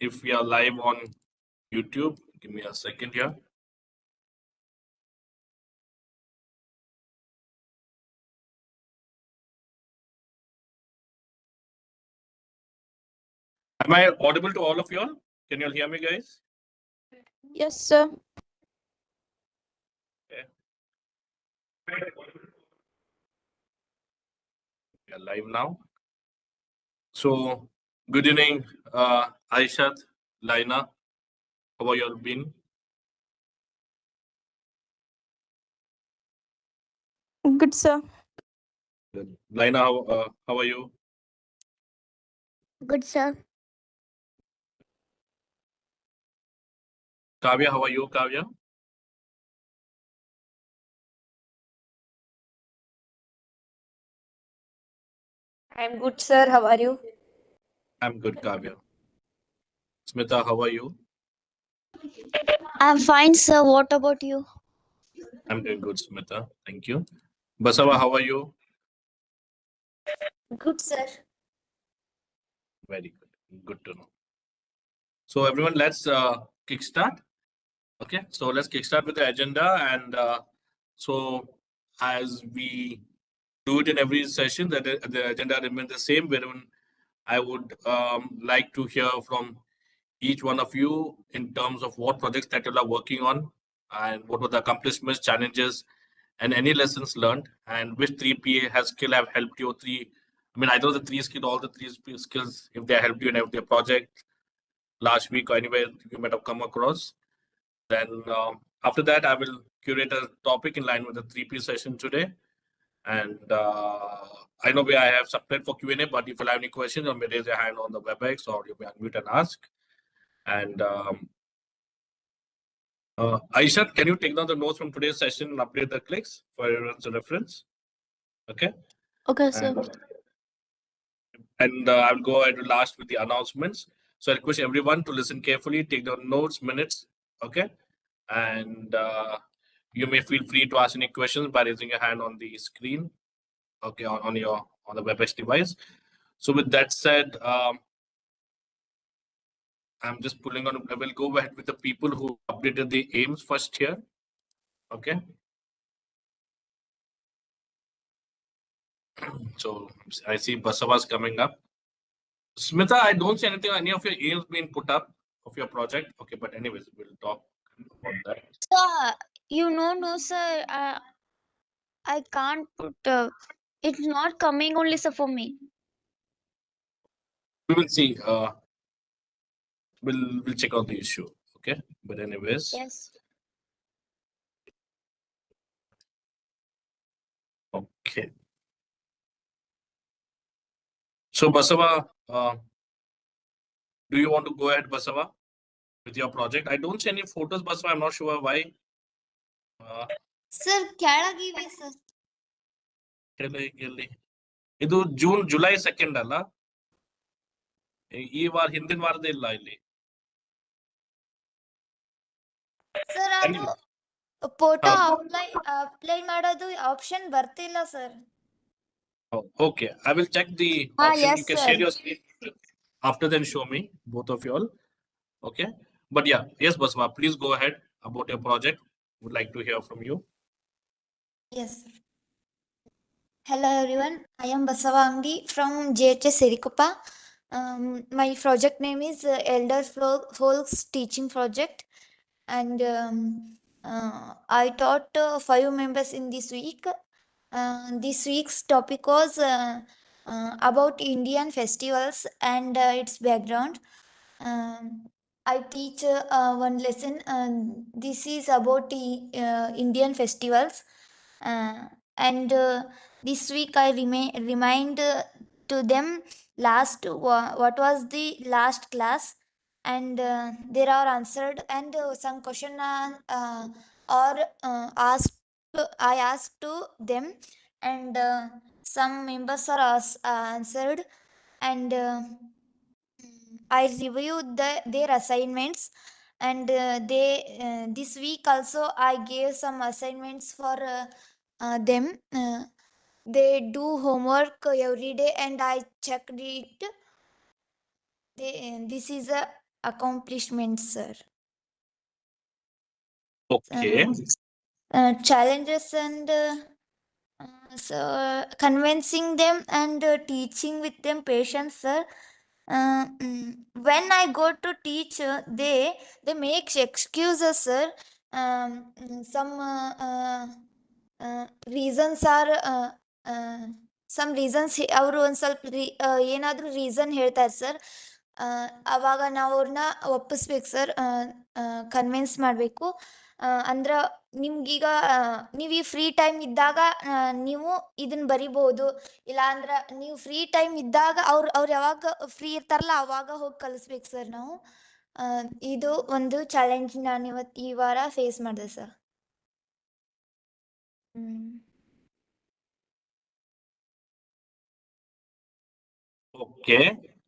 if we are live on YouTube. Give me a second here. Am I audible to all of you all? Can you all hear me, guys? Yes, sir. Okay. We are live now. So, good evening, Aishat, Laina. How are you all been? Good, sir. Good. Laina, how are you? Good, sir. Kavya, how are you, Kavya? I'm good, sir. How are you? I'm good, Kavya. Smita, how are you? I'm fine, sir. What about you? I'm doing good, Smita. Thank you. Basava, how are you? Good, sir. Very good. Good to know. So, everyone, let's kickstart. Okay, so let's kickstart with the agenda. And so, as we do it in every session, that the agenda remains the same. Wherein I would like to hear from each one of you in terms of what projects that you are working on and what were the accomplishments, challenges, and any lessons learned, and which 3PA has skill have helped you. I mean, either the three skill, all the three skills, if they helped you in your project last week or anywhere you might have come across. Then after that, I will curate a topic in line with the 3P session today. And I know I have submitted for Q&A, but if you have any questions, you may raise your hand on the WebEx or you may unmute and ask. And Aishat, can you take down the notes from today's session and update the clicks for everyone's reference? Okay. Okay, sir. And I'll go ahead and last with the announcements. So I request everyone to listen carefully, take down notes, minutes. Okay. And you may feel free to ask any questions by raising your hand on the screen. Okay, on the WebEx device. So with that said, I'm just pulling on. I will go ahead with the people who updated the aims first here. Okay. So I see Basava's coming up. Smita, I don't see anything, any of your aims being put up of your project. Okay, but anyways, we'll talk about that. Sir, no, sir. I can't put. It's not coming only, sir, for me. We will see. We'll check out the issue. Okay, but anyways. Yes. Okay. So Basava, do you want to go ahead, Basava, with your project? I don't see any photos, Basava. I'm not sure why. Sir, ಕೆಳಗಿವೆ sir. ಇದು July 2 ಅಲ್ಲ, ಈ ವಾರ ಹಿಂದಿನ ವಾರದ ಇಲ್ಲ ಇಲ್ಲಿ. Sir, ಅದು ಫೋಟೋ ಅಪ್ಲೈ ಮಾಡೋದು ಆಪ್ಷನ್ ಬರ್ತಿಲ್ಲ sir. Okay, I will check the option. Yes, You can sir. share your screen after, then show me, both of you all. Okay, but yeah, yes, Basava, please go ahead about your project. Would like to hear from you. Yes. Hello everyone, I am Basava Angdi from JHS Serikuppa. My project name is Elder Folks Teaching Project, and I taught 5 members in this week. This week's topic was about Indian festivals and its background. I teach one lesson. This is about the Indian festivals, and this week I remind to them what was the last class, and there are answered, and some question are asked. I asked to them, and some members are answered, and I reviewed their assignments, and this week also I gave some assignments for them. They do homework every day, and I checked it. This is accomplishments, sir. Okay. Challenges and so convincing them and teaching with them patience, sir. When I go to teach, they make excuses, sir. Some reasons are some reasons ಅವರು ಒಂದು ಸ್ವಲ್ಪ ಏನಾದರೂ reason ಹೇಳ್ತಾರೆ sir. ಅವಾಗ ನಾವು ಅವ್ರನ್ನ ಒಪ್ಪಿಸ್ಬೇಕು sir, convince ಮಾಡಬೇಕು. ಅಂದ್ರೆ ನಿಮ್ಗೀಗ ನೀವು ಈ ಫ್ರೀ ಟೈಮ್ ಇದ್ದಾಗ ನೀವು ಇದನ್ನ ಬರಿಬೋದು, ಇಲ್ಲ ಅಂದ್ರೆ ನೀವು ಫ್ರೀ ಟೈಮ್ ಇದ್ದಾಗ ಅವ್ರು ಯಾವಾಗ ಫ್ರೀ ಇರ್ತಾರಲ್ಲ ಅವಾಗ ಹೋಗಿ ಕಲಿಸ್ಬೇಕು ಸರ್ ನಾವು. ಇದು ಒಂದು ಚಾಲೆಂಜ್ ನಾನು ಈ ವಾರ ಫೇಸ್ ಮಾಡಿದೆ sir. Okay.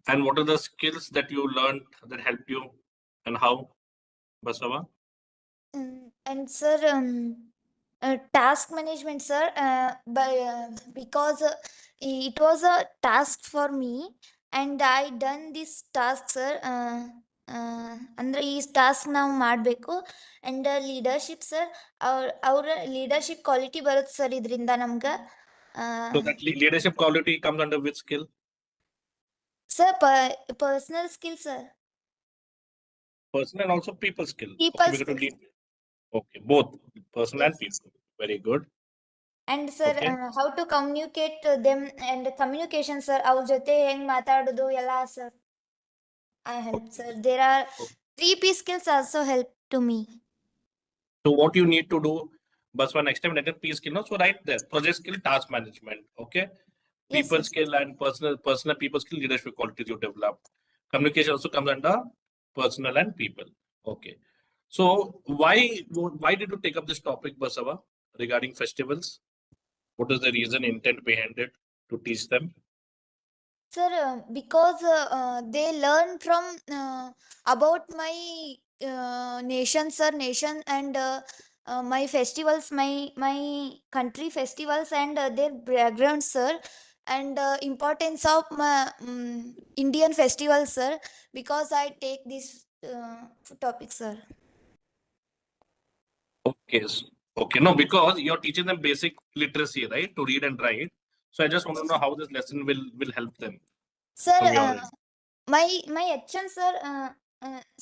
And what are the skills that you learned that helped you, and how, Basava? And sir, task management, sir, because it was a task for me and I done this task, sir. ಅಂದ್ರೆ ಈ task ನಾವು ಮಾಡಬೇಕು. And leadership sir, ಅವ್ರ leadership quality ಬರುತ್ತೆ sir ಇದರಿಂದ ನಮ್ಗೆ. So that leadership quality comes under which skill? Sir personal skill sir. Personal and also people skill. People Okay, we got to lead. Okay, both personal and people. Very good. And sir, Okay. how to communicate them and communication, sir. ಅವ್ರ ಜೊತೆ ಹೆಂಗ್ ಮಾತಾಡೋದು ಎಲ್ಲ sir. I help, sir. There are 3P skills also help to me. So what you need to do, Basava, next time let it P skill. No, so right there, project skill, task management. Okay. Yes, People sir. skill and personal people skill, leadership qualities you develop. Communication also comes under personal and people. Okay. So why did you take up this topic, Basava, regarding festivals? What is the reason, intent behind it to teach them? Sir, because they learn from about my nation, sir, nation and my festivals, my country festivals and their background, sir, and importance of Indian festivals, sir. Because I take this topic, sir. Okay. Okay. No, because you're teaching them basic literacy, right? To read and write. So I just want to know how this lesson will help them Sir, from your end. my HM sir,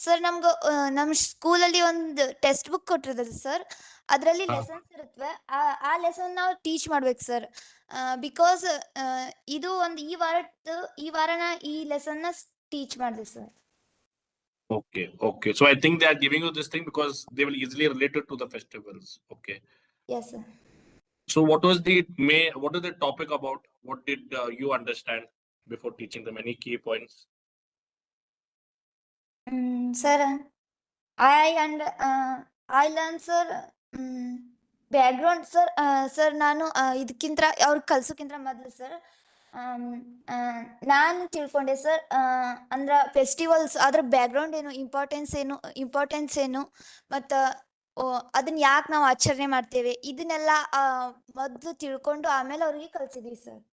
sir ನಮ್ಗೆ ನಮ್ಮ ಸ್ಕೂಲಲ್ಲಿ ಒಂದು text book ಕೊಟ್ಟಿರ್ತಾರೆ sir. ಅದರಲ್ಲಿ lessons ಇರುತ್ತವೆ. ಆ lesson ನಾವು teach ಮಾಡ್ಬೇಕು ಸರ್. ಬಿಕಾಸ್ ಇದು ಒಂದು ಈ ವಾರನ ಈ ಲೆಸನ್ನ ಟೀಚ್ ಮಾಡಿದೆ sir. Okay. Okay. So I think they are giving you this thing because they will easily relate it to the festivals. Okay. Yes, sir. So what is the topic about? What did you understand before teaching them? Any key points? Sir, I learn, sir, background sir. Sir ನಾನು ಇದಕ್ಕಿಂತ ಅವ್ರಿಗೆ ಕಲ್ಸೋಕ್ಕಿಂತ ಮೊದಲು sir ನಾನು ತಿಳ್ಕೊಂಡೆ sir. ಅಂದ್ರೆ festivals ಅದ್ರ background ಏನು, importance ಏನು ಮತ್ತು ಅದನ್ನ ಯಾಕೆ ನಾವು ಆಚರಣೆ ಮಾಡ್ತೇವೆ ಇದನ್ನೆಲ್ಲ ಮೊದಲು ತಿಳ್ಕೊಂಡು ಆಮೇಲೆ ಅವ್ರಿಗೆ ಕಲ್ಸಿದ್ವಿ sir.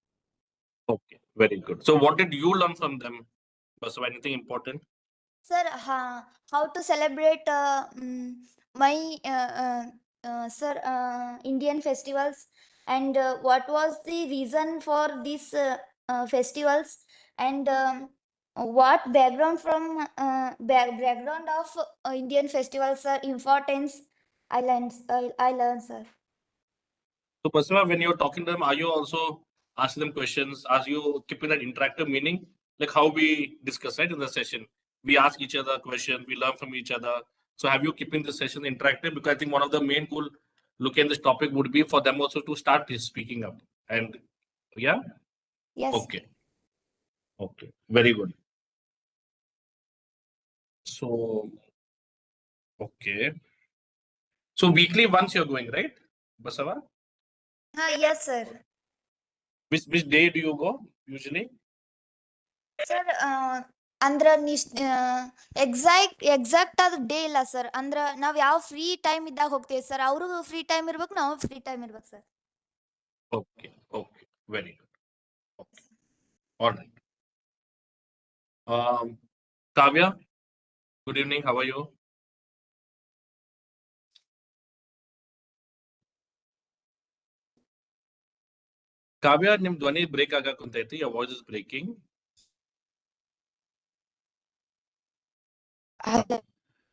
Okay, very good. So what did you learn from them? Was there anything important? Sir, how to celebrate my sir Indian festivals and what was the reason for these festivals and what background from background of Indian festivals, sir, importance I learned, sir. So Basava, when you're talking to them, are you also asking them questions? Are you keeping that interactive meaning? Like how we discuss, right, in the session? We ask each other questions, we learn from each other. So have you keeping the session interactive? Because I think one of the main goal look in this topic would be for them also to start speaking up. And yeah? Yes. Okay. Okay. Very good. So, okay. So weekly once you're going, right, Basava? Yes, sir. Which day do you go usually? Sir ಅಂದ್ರ exact ಆದ day ಇಲ್ಲ sir. ಅಂದ್ರ ನಾವ್ ಯಾವ free time ಇದ್ದಾಗ ಹೋಗ್ತೇವೆ sir. ಅವ್ರಿಗೂ free time ಇರ್ಬೇಕು, ನಾವು ಫ್ರೀ ಟೈಮ್ ಇರ್ಬೇಕು sir. Okay. Okay. Very good. Okay. All right. Kavya, Good evening. How are you? Kavya, ನಿಮ್ ಧ್ವನಿ break ಆಗಕುಂತೈತಿ. Your voice is breaking.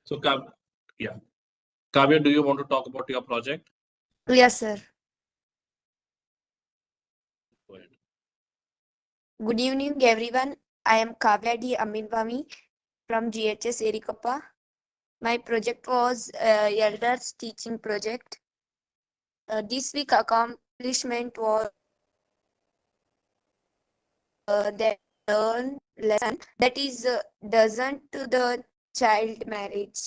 So, yeah. Kavya, do you want to talk about your project? Yes, sir. Go ahead. Good evening, everyone. I am Kavya D. Aminvami from GHS Erikappa. My project was Elders Teaching Project. This week accomplishment was that learn lesson that is doesn't to the child marriage.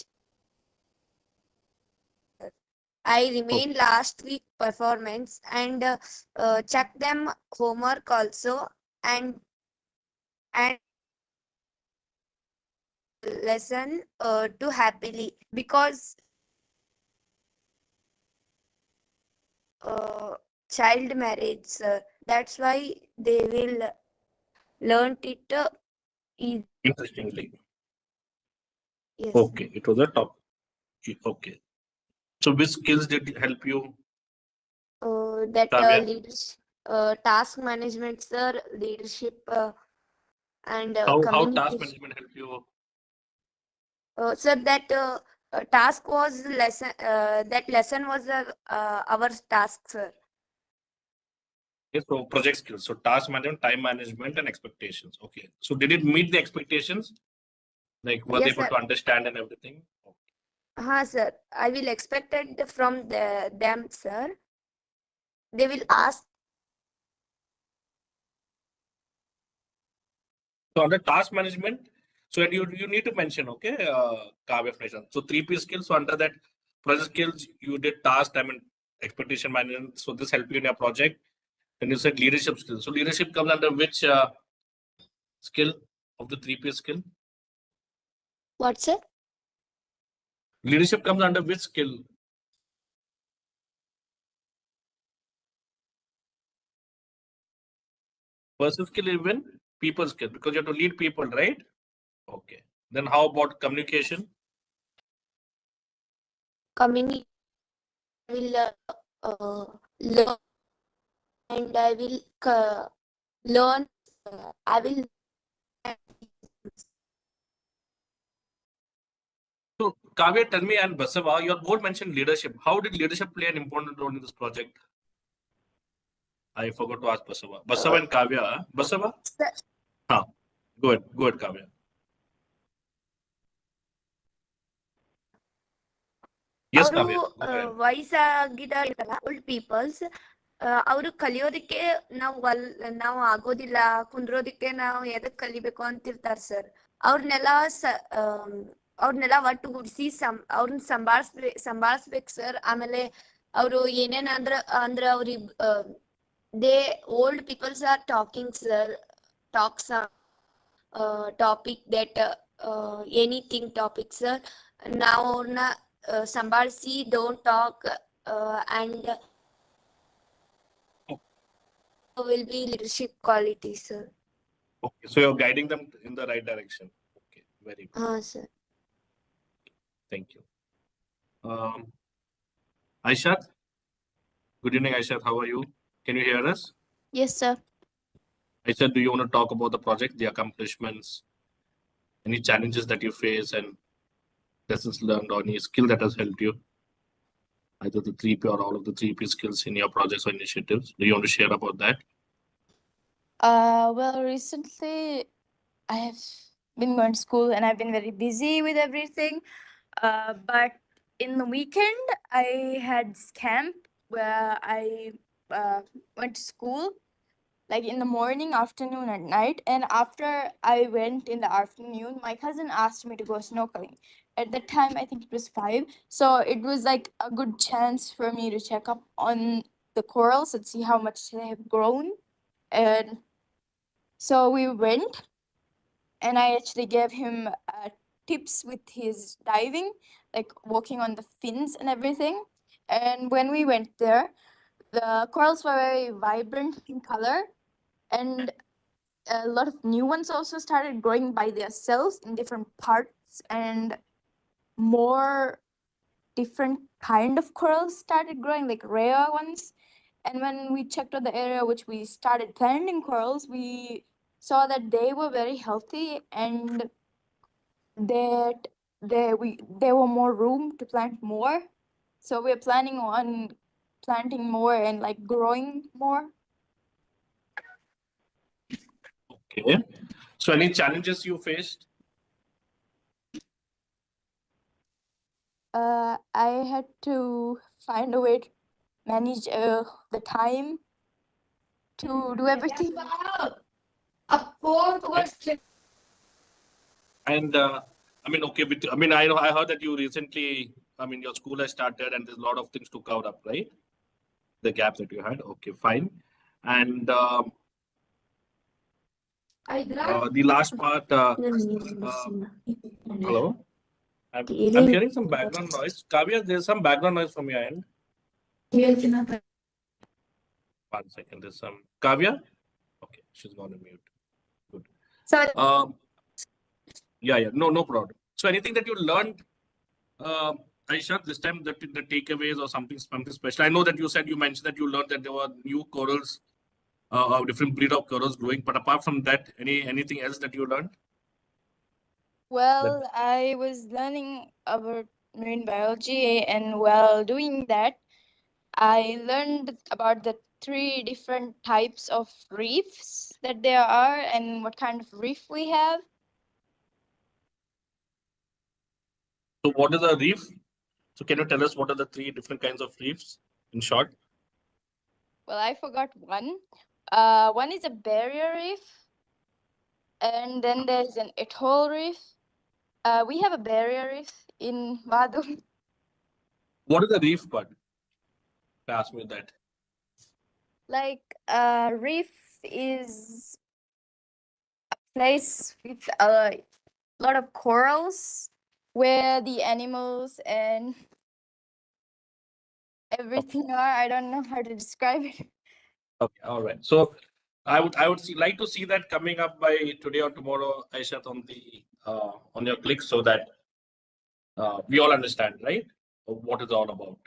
I remain last week performance and check them homework also and lesson to happily because child marriage, that's why they will learn it easy. Interestingly. Yes. Okay, it was a top. Okay. So, which skills did help you? That Kavya? leadership, task management, sir, leadership, and How task communication. management help you? Sir, that task was lesson. That lesson was our task, sir. Okay, so project skills. So task management, time management, and expectations. Okay. So did it meet the expectations? Like were they Yes, able sir. to understand and everything? Sir. I will expect it from them, sir. They will ask. So under task management, so and you need to mention, okay, Kavya Freshan. So 3P skills. So under that project skills, you did task, time and expectation management. So this helped you in your project. And you said leadership skills. So leadership comes under which skill of the 3P skill? What, sir? Leadership comes under which skill? Person skill, even people skill, because you have to lead people, right? Okay. Then how about communication? Community will learn and I will learn. I will. So, Kavya, tell me, and Basava, your board mentioned leadership. How did leadership play an important role in this project? I forgot to ask Basava. Basava and Kavya. Basava? Huh. Go ahead, Kavya. Yes, ಅವರು Kavya. Go ahead. ವಯಸ್ಸಾಗಿದ್ದಾರಲ್ಲ old peoples ಅವರು ಕಲಿಯೋದಕ್ಕೆ ನಾವು ಆಗೋದಿಲ್ಲ ಕುಂದ್ರೋದಕ್ಕೆ ನಾವು ಎದಕ್ ಕಲಿಬೇಕು ಅಂತಿರ್ತಾರ sir. ಅವ್ರನ್ನೆಲ್ಲ ಒಟ್ಟುಗೂಡಿಸಿ ಅವ್ರನ್ನ ಸಂಭಾಳಿಸ್ಬೇಕು ಸರ್. ಆಮೇಲೆ ಅವರು ಏನೇನ್ ಅಂದ್ರ ಅವ್ರಿಗೆ they old peoples are talking sir. Talks topic that anything topic sir. ನಾವು ಅವ್ರನ್ನ ಸಂಭಾಳಿಸಿ don't talk and will be leadership qualities, sir. Okay. So you're guiding them in the right direction. Okay. Very good. Sir. Thank you. Aishat? Good evening, Aishat. How are you? Can you hear us? Yes, sir. Aishat, do you want to talk about the project, the accomplishments, any challenges that you face, and lessons learned, or any skill that has helped you? Either the 3P or all of the 3P skills in your projects or initiatives. Do you want to share about that? Well, recently I have been going to school and I've been very busy with everything. But in the weekend, I had this camp where I went to school, like in the morning, afternoon, and night. And after I went in the afternoon, my cousin asked me to go snorkeling. At that time, I think it was 5. So it was like a good chance for me to check up on the corals and see how much they have grown. And so we went, and I actually gave him tips with his diving, like walking on the fins and everything. And when we went there, the corals were very vibrant in color, and a lot of new ones also started growing by themselves in different parts and more different kind of corals started growing, like rare ones. And when we checked out the area which we started planting corals, we saw that they were very healthy and that there were more room to plant more. So we're planning on planting more and like growing more. Okay. So any challenges you faced? I had to find a way to manage the time to do everything. And I mean, okay, I mean, I heard that you recently, I mean, your school has started and there's a lot of things to cover up, right? The gap that you had. Okay, fine. And the last part, hello? I'm hearing some background noise. Kavya, there's some background noise from your end. 1 second, there's some. Kavya? Okay, she's gone on mute. Good. Sorry. Yeah, no problem. So anything that you learned, Aisha, this time the takeaways or something special? I know that you mentioned that you learned that there were new corals, different breed of corals growing. But apart from that, anything else that you learned? Well, I was learning about marine biology, and while doing that, I learned about the 3 different types of reefs that there are and what kind of reef we have. So what is a reef? So can you tell us what are the 3 different kinds of reefs in short? Well, I forgot one. One is a barrier reef, and then there's an atoll reef. We have a barrier reef in Vadu. What is a reef, bud? Ask me that. Like, a reef is a place with a lot of corals where the animals and everything are. I don't know how to describe it. Okay, all right. So like to see that coming up by today or tomorrow, Aishat, on your click, so that we all understand, right, what it's all about.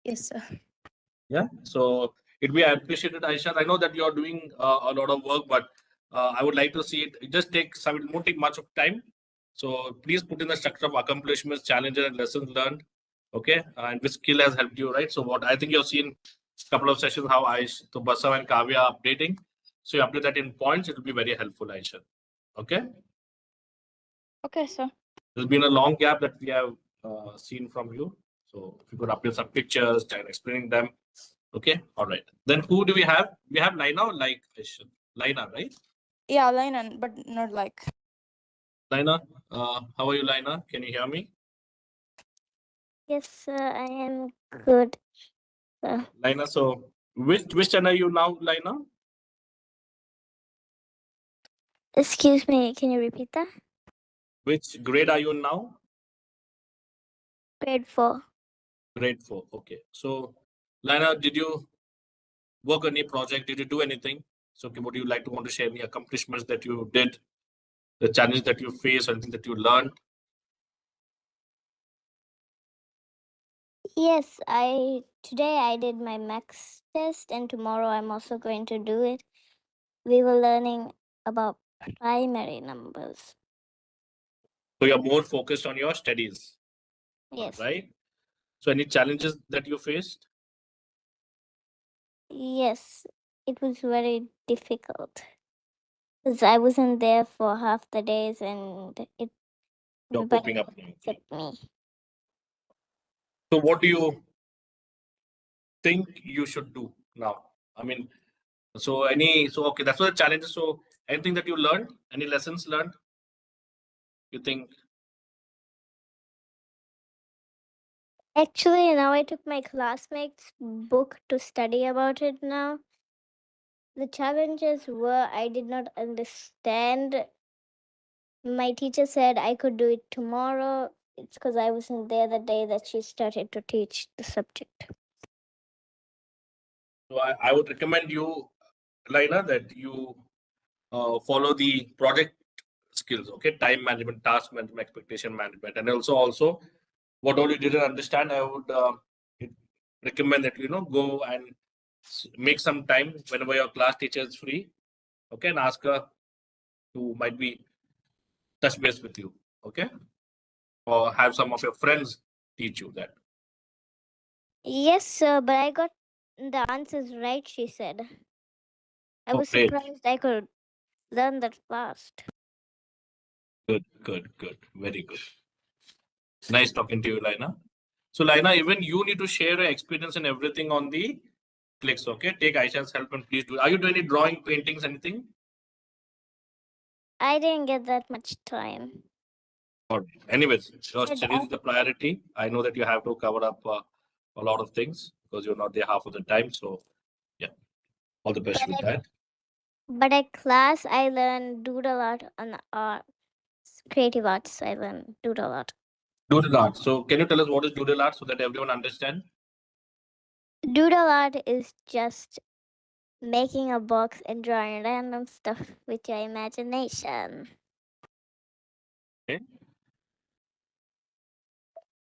Yes, sir. Yeah. So it'd be appreciated, Aishat. I know that you're doing a lot of work, but I would like to see it. It just takes some. It won't take much of time. So please put in the structure of accomplishments, challenges, and lessons learned. Okay, and which skill has helped you, right? So what I think you've seen a couple of sessions how so Basav and Kavya are updating. So you update that in points. It will be very helpful, Aisha. Okay. Okay, sir. There's been a long gap that we have seen from you. So if you could update some pictures, try explaining them. Okay, all right. Then who do we have? We have Lina or like Aisha? Lina, right? Yeah, Lina, but not like. Lina, how are you, Lina? Can you hear me? Yes, sir, I am good. Sir. Lina, so which channel are you now, Lina? Excuse me, can you repeat that? Which grade are you in now? Grade 4. Grade 4. Okay. So, Lina, did you work on any project? Did you do anything? So, would you like to want to share any accomplishments that you did, the challenges that you faced, anything that you learned? Yes, today I did my max test and tomorrow I'm also going to do it. We were learning about primary numbers. So, you're more focused on your studies. Yes. Right? So, any challenges that you faced? Yes, it was very difficult because I wasn't there for half the days and You're everybody coping up. except me. So, what do you think you should do now? I mean, so okay, that's what the challenge is. So, anything that you learned, any lessons learned, you think? Actually, now I took my classmates' book to study about it now. The challenges were I did not understand. My teacher said I could do it tomorrow. It's because I wasn't there the day that she started to teach the subject. So, I would recommend you, Lina, that you follow the project skills. Okay, time management, task management, expectation management, and also what all you didn't understand, I would recommend that go and make some time whenever your class teacher is free. Okay, and ask her to might be touch base with you. Okay, or have some of your friends teach you that. Yes, sir, but I got the answers right, she said. I Oh, was great. surprised I could learn that fast. Good, good, good. Very good. Nice talking to you, Lina. So, Lina, even you need to share your experience and everything on the clicks. Okay, take Aisha's help and please do. Are you doing any drawing, paintings, anything? I didn't get that much time. Or anyways, your But studies is the priority. I know that you have to cover up a lot of things because you're not there half of the time. So, yeah, all the best But with at, that. but at class, I learned doodle art on arts, creative arts. I learned doodle art. Doodle art. So, can you tell us what is doodle art so that everyone understand? Doodle art is just making a box and drawing random stuff with your imagination. Okay.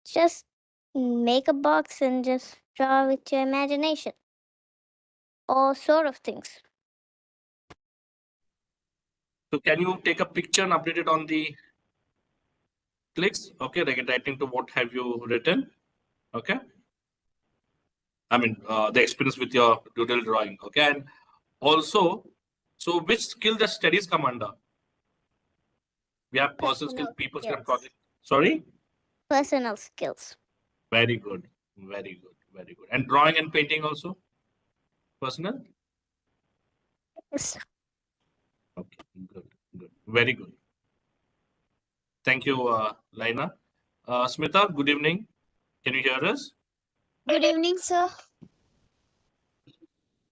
Just make a box and just draw with your imagination. All sort of things. So, can you take a picture and update it on the clicks? Okay, like writing to what have you written? Okay. I mean, the experience with your doodle drawing. Okay, and also, so which skill the studies come under? We have person skills, Personal people skills, skills. project. Sorry. Personal skills. Very good. Very good. Very good. And drawing and painting also? Personal? Yes. Okay. Good. Good. Very good. Thank you, Lina. Smita, good evening. Can you hear us? Good evening, sir.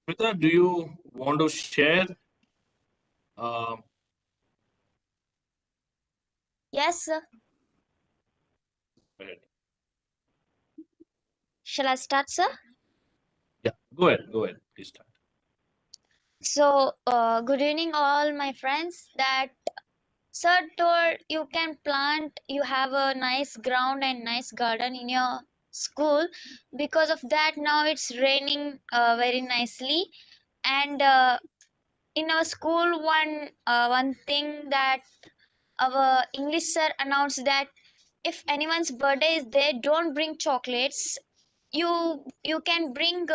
Smita, do you want to share? Uh, Yes, sir. go ahead. Shall I start, sir? Yeah, go ahead. Go ahead. Please start. So, good evening, all my friends. That sir told you can plant, you have a nice ground and nice garden in your school. Because of that, now it's raining very nicely. And in our school, one thing that our English sir announced that if anyone's birthday is there, don't bring chocolates. You can bring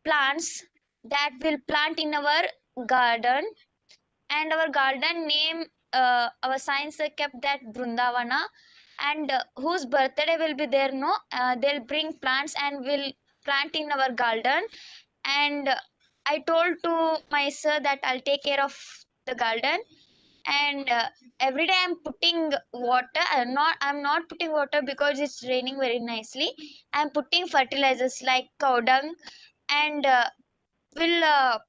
plants that will plant in our garden, and our garden name, our science sir kept that Brundavana, and whose birthday will be there, no, they'll bring plants and will plant in our garden. And I told to my sir that I'll take care of the garden. And every day I'm putting water. I'm not putting water because it's raining very nicely. I'm putting fertilizers like cow dung, and will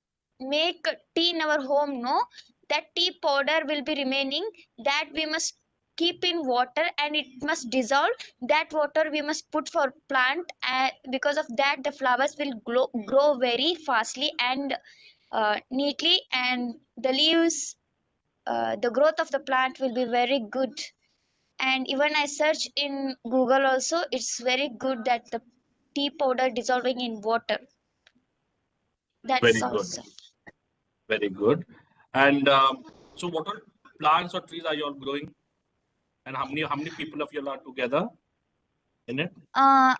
make tea in our home, no, that tea powder will be remaining, that we must keep in water and it must dissolve. That water we must put for plant, because of that the flowers will grow very fastly and neatly, and the leaves, the growth of the plant will be very good. And even I search in Google also, it's very good that the tea powder dissolving in water. That's Very all, good. sir. Very good. And so, what all plants or trees are you all growing? And how many people of you are together in it? Uh,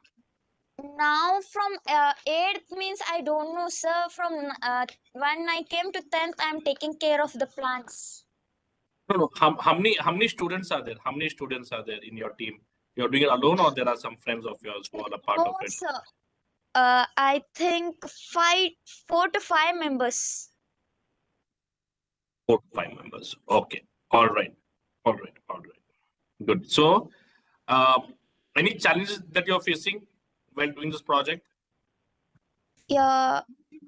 Now from 8th means I don't know, sir. From when I came to 10th, I'm taking care of the plants. No, no. How many students are there? How many students are there in your team? You're doing it alone, or there are some friends of yours who are a part No, of it? sir. I think 4 to 5 members. 4 to 5 members. Okay. All right. All right. All right. Good. So, any challenges that you're facing while doing this project? Yeah,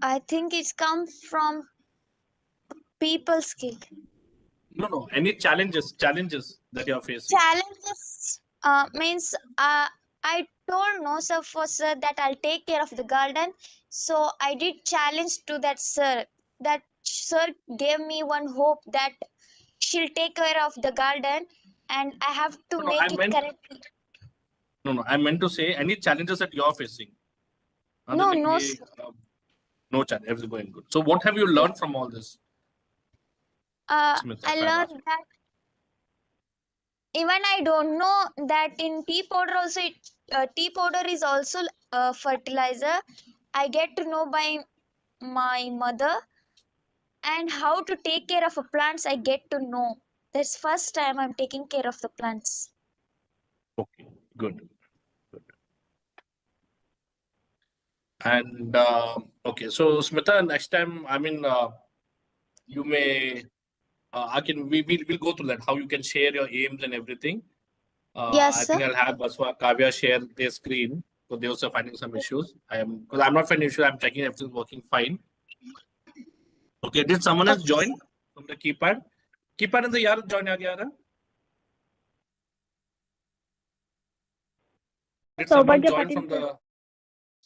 I think it's come from people skill. No, no. Any challenges that you're facing? Challenges means I told no, sir, for sir that I'll take care of the garden. So I did challenge to that sir. That sir gave me one hope that she'll take care of the garden, and I have to No, I make it meant correctly. no. I meant to say any challenges that you're facing. Other No, than no, ye, no challenge. Everything going good. So what have you yeah. learned from all this, Smita? I If I'm learned asking. that even I don't know that in tea powder also tea powder is also fertilizer. I get to know by my mother, and how to take care of a plants I get to know. That's first time I'm taking care of the plants. Okay, good. And okay, so Smita, next time, I mean, you may, I can, will go through that, how you can share your aims and everything. Yes, I sir. think I'll have Baswa Kavya share their screen, because they also finding some issues. Because I'm not finding issues, I'm checking everything's working fine. Okay, did someone else Okay. join from the keypad? Keypad in the yar join aa gaya. Did someone Saubhagya join Patil, from sir. the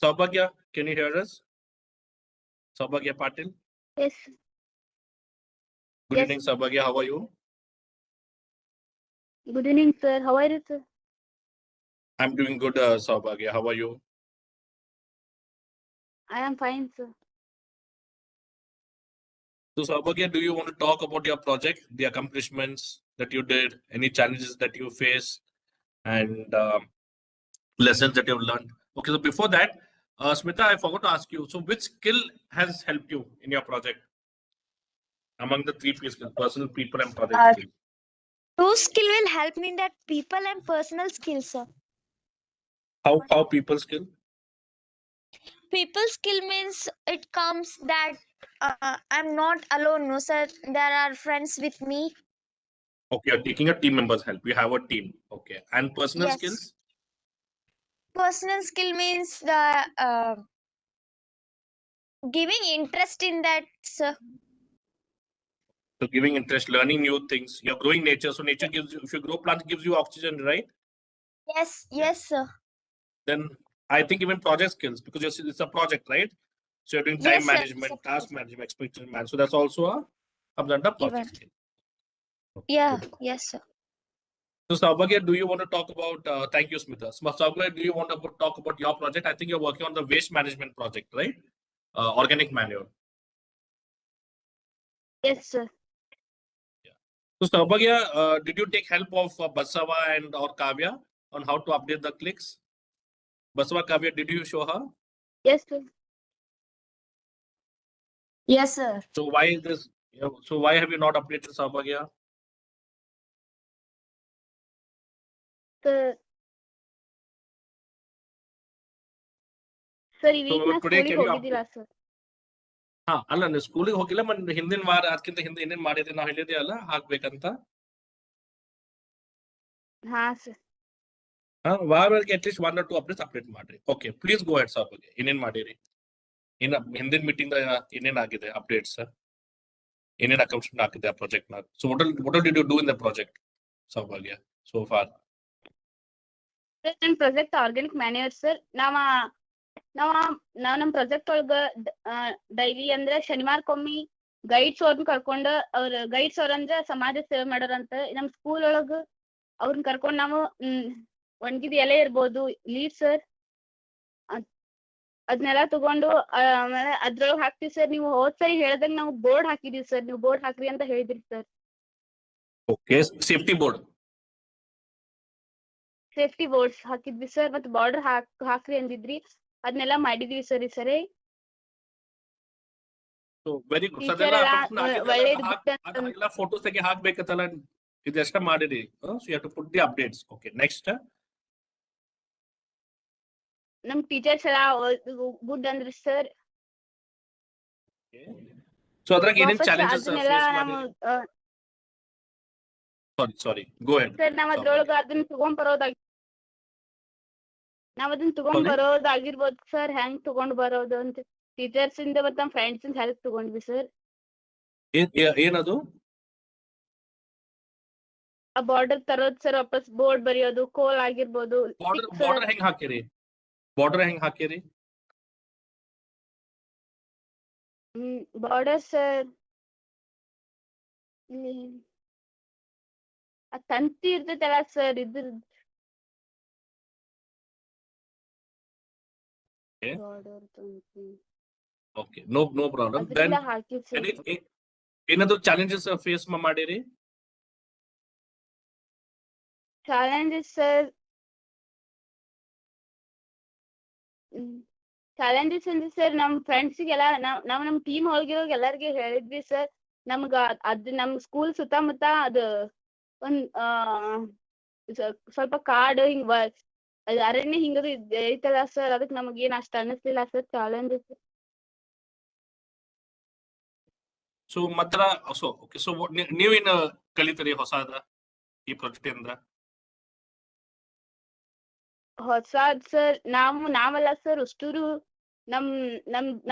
Saubhagya? Can you hear us? Saubhagya Patil. Yes. Good Yes. evening, Saubhagya. How are you? Good evening, sir. How are you, sir? I'm doing good, Saubhagya. How are you? I am fine, sir. So, Saubhagya, do you want to talk about your project, the accomplishments that you did, any challenges that you face, and lessons that you've learned? Okay, so before that, Smita, I forgot to ask you. So, which skill has helped you in your project among the three P skills: personal, people, and project Uh, skills? Two skill will help me in that people and personal skills, sir. How people skill? People skill means it comes that I'm not alone, no, sir. There are friends with me. Okay, you're taking a team members help. You have a team. Okay, and personal Yes. skills. Personal skill means the giving interest in that, sir. So, giving interest, learning new things. You're growing nature. So, nature gives you. If you grow plants, gives you oxygen, right? Yes, Yeah. yes, sir. Then I think even project skills, because it's a project, right? So you're doing time Yes, sir. management, task management, expectation management. So that's also a comes under project Even. skill. Okay, Yeah, good. yes, sir. So Saubhagya, do you want to talk about? Thank you, Smita. Saubhagya, do you want to talk about your project? I think you're working on the waste management project, right? Organic manure. Yes, sir. Yeah. So Saubhagya, did you take help of Basava and or Kavya on how to update the clicks? Basava, Kavya, did you show her? Yes, sir. Yes, sir. So why is this? So why have you not updated Saubhagya? Sir, sir, ಈ So week ನಾ today, ಸ್ಕೂಲಿಗೆ can you ಹೋಗಿದ್ದಿಲ್ಲ, update? sir. ಹಾ ಅಲ್ಲ ನೀವು ಸ್ಕೂಲಿಗೆ ಹೋಗಿಲ್ಲ ಮತ್ತೆ ಹಿಂದಿನ ವಾರ ಅದಕ್ಕಿಂತ ಹಿಂದೆ ಏನೇನ್ ಮಾಡಿದ್ರಿ ನಾವು ಹೇಳಿದ್ದೆ ಅಲ್ಲ ಹಾಕ್ಬೇಕಂತ ಹಾ, sir. ವಾರಕ್ಕೆ ಅಟ್ಲೀಸ್ಟ್ 1 or 2 ಅಪ್ಡೇಟ್ಸ್ ಅಪ್ಡೇಟ್ ಮಾಡ್ರಿ. ಓಕೆ ಪ್ಲೀಸ್ ಗೋ ಹೆಡ್ ಸಾಬ್ ಏನೇನ್ ಮಾಡಿರಿ ಇನ್ನ ಹಿಂದಿನ ಮೀಟಿಂಗ್ ಏನೇನ್ ಆಗಿದೆ ಅಪ್ಡೇಟ್ಸ್ ಏನೇನ್ ಅಕೌಂಟ್ಸ್ ಹಾಕಿದೆ ಆ ಪ್ರಾಜೆಕ್ಟ್ ನಾಗ. So what did you do in the project Saubhagya so far? Sir, ನನ್ನ ಪ್ರಾಜೆಕ್ಟ್ ಆರ್ಗ್ಯಾನಿಕ್ ಮ್ಯಾನ್ಯೂರ್, ಸರ್. ನಾವ್ ನಮ್ ಪ್ರಾಜೆಕ್ಟ್ ಒಳಗ ಡೈಲಿ ಅಂದ್ರೆ ಶನಿವಾರಕ್ಕೊಮ್ಮಿ ಗೈಡ್ಸ್ ಅವ್ರನ್ನ ಕರ್ಕೊಂಡ ಗೈಡ್ಸ್ ಅವ್ರಂದ್ರ ಸಮಾಜ ಸೇವೆ ಮಾಡೋರಂತ ನಮ್ ಸ್ಕೂಲ್ ಒಳಗ ಅವ್ರನ್ನ ಕರ್ಕೊಂಡ್ ನಾವು ಒಣಗಿದ ಎಲೆ ಇರ್ಬೋದು, ಲೀವ್, ಸರ್, ಅದನ್ನೆಲ್ಲ ತಗೊಂಡು ಆಮೇಲೆ ಅದ್ರೊಳಗೆ ಹಾಕ್ತಿವಿ ಸರ್. ನೀವು ಹೋದ್ ಸರಿ ಹೇಳ್ದಂಗ ನಾವು ಬೋರ್ಡ್ ಹಾಕಿದೀವಿ ಸರ್. ನೀವು ಬೋರ್ಡ್ ಹಾಕ್ರಿ ಅಂತ ಹೇಳಿದ್ರಿ sir. Okay safety board safety boards ಹಾಕಿದ್ವಿ ಸರ್. ಮತ್ತೆ ಬಾರ್ಡರ್ ಹಾಕ್ರಿ ಅಂದಿದ್ರಿ. ಅದನ್ನೆಲ್ಲ ಮಾಡಿದ್ವಿ ಸರ್ ಈ ಸರಿ. So very good. So teacher ಅದೆಲ್ಲ ಎಲ್ಲ ಆಗಿದ್ದೆಲ್ಲ ಎಲ್ಲ ಫೋಟೋಸ್ ತೆಗೆ ಹಾಕ್ಬೇಕತ್ತಲ್ಲ ಇದೆಷ್ಟ ಮಾಡಿರಿ. So you have to put the updates. Okay next. ನಮ್ ಟೀಚರ್ಸ್ ಎಲ್ಲ ಗುಡ್ ಅಂದ್ರಿ ಸರ್. ಸೊ ಅದ್ರಾಗ ಏನೇನ್ ವಾಪಸ್ ಚಾಲೆಂಜಸ್ ಅದನ್ನೆಲ್ಲ ಫೇಸ್ ಮಾಡಿರಿ? ಸಾರಿ ಗೋ ಹೆಡ್ ಸರ್ ನಾವ್ ಅದ್ರೊಳಗ ಅದನ್ನ ತಗೊಂಡ್ ಬರೋದಾಗಿರ್ಬೋದು ಸರ್. ಹೆಂಗ್ ತಗೊಂಡ್ ಬರೋದು ಅಂತ ಟೀಚರ್ಸ್ ಇಂದ ಮತ್ತೆ ನಮ್ ಫ್ರೆಂಡ್ಸ್ ಇಂದ ಹೆಲ್ಪ್ ತಗೊಂಡ್ವಿ ಸರ್. ಏನದು? ಆ ಬಾರ್ಡರ್ ತರೋದ್ ಸರ್, ವಾಪಸ್ ಬೋರ್ಡ್ ಬರೆಯೋದು, ಕೋಲ್ ಆಗಿರ್ಬೋದು. ಬಾರ್ಡರ್ ಹೆಂಗ್ ಹಾಕಿರಿ? ಬಾರ್ಡರ್ ಹೆಂಗ್ ಹಾಕಿರಿ? ಬಾರ್ಡರ್ ಸರ್ ಆ ತಂತಿ ಇರ್ತೈತಲ್ಲ ಸರ್ ಇದ್ರ Okay. border ತಂತಿ Okay, no problem. Then ಅದ್ರಿಂದ ಹಾಕಿದ್ ಸರ್ ಏನಾದ್ರು challenges face ಮಾಡಿರಿ? ಚಾಲೆಂಜಸ್ ಸರ್ ಚಾಲೆಂಜಸ್ ಅಂದ್ರೆ ಸರ್ ನಮ್ ಫ್ರೆಂಡ್ಸಿಗೆಲ್ಲ ನಾವ್ ನಮ್ ಟೀಮ್ ಒಳಗಿರೋರ್ಗೆ ಎಲ್ಲಾರ್ಗಿ ಹೇಳಿದ್ವಿ ಸರ್ ನಮ್ಗ ಅದ್ ನಮ್ ಸ್ಕೂಲ್ ಸುತ್ತಮುತ್ತ ಅದು ಒಂದ್ ಸ್ವಲ್ಪ ಕಾಡು ಹಿಂಗ್ ಅರಣ್ಯ ಹಿಂಗದು ಐತಲ್ಲ ಸರ್ ಅದಕ್ ನಮಗ್ ಏನ್ ಅಷ್ಟ್ ಅನ್ನಿಸ್ಲಿಲ್ಲ ಸರ್ ಚಾಲೆಂಜಸ್. ಸೊ ಮಾತ್ರ ಸೊ ನೀವೇನು ಕಲಿತೀರಿ ಹೊಸದ ಈ ಪ್ರಾಜೆಕ್ಟ್ ಇಂದ? ಹೊಸಾದ್ ಸರ್ ನಾವೆಲ್ಲ ಸರ್ ಅಷ್ಟೂರು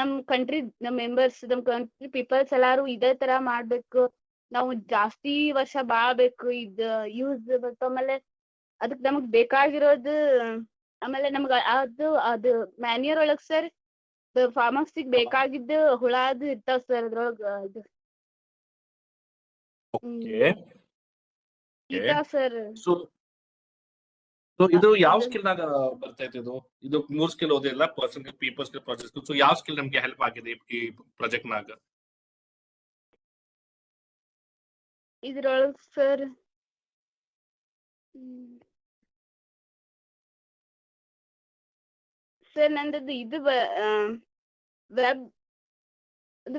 ನಮ್ ಕಂಟ್ರಿ ನಮ್ ಮೆಂಬರ್ಸ್ ನಮ್ ಕಂಟ್ರಿ ಪೀಪಲ್ಸ್ ಎಲ್ಲಾರು ಇದೇ ತರ ಮಾಡ್ಬೇಕು, ನಾವು ಜಾಸ್ತಿ ವರ್ಷ ಬಾಳ್ಬೇಕು, ಇದ್ ಯೂಸ್ ಆಮೇಲೆ ಅದಕ್ ನಮಗ್ ಬೇಕಾಗಿರೋದು ಆಮೇಲೆ ನಮ್ಗ ಅದು ಮ್ಯಾನ್ಯೂರ್ ಒಳಗ್ ಸರ್ ಫಾರ್ಮರ್ಸಿಗ್ ಬೇಕಾಗಿದ್ದು ಹುಳ ಅದು ಇರ್ತಾವ ಸರ್ ಅದ್ರೊಳಗ ಈಗ ಸರ್ ಸೊ ಇದು ಯಾವ ಸ್ಕಿಲ್ ನಾಗ ಬರ್ತೈತೆ ಇದು 3 ಸ್ಕಿಲ್ ಓದಿಲ್ಲ, person skill, people skill, project skill. So ಯಾವ ಸ್ಕಿಲ್ ನಮ್ಗೆ ಹೆಲ್ಪ್ ಆಗಿದೆ ಈ ಪ್ರಾಜೆಕ್ಟ್ ನಾಗ? ಇದ್ರೊಳಗ್ ಸರ್ ಸರ್ ನಂದದು ಇದು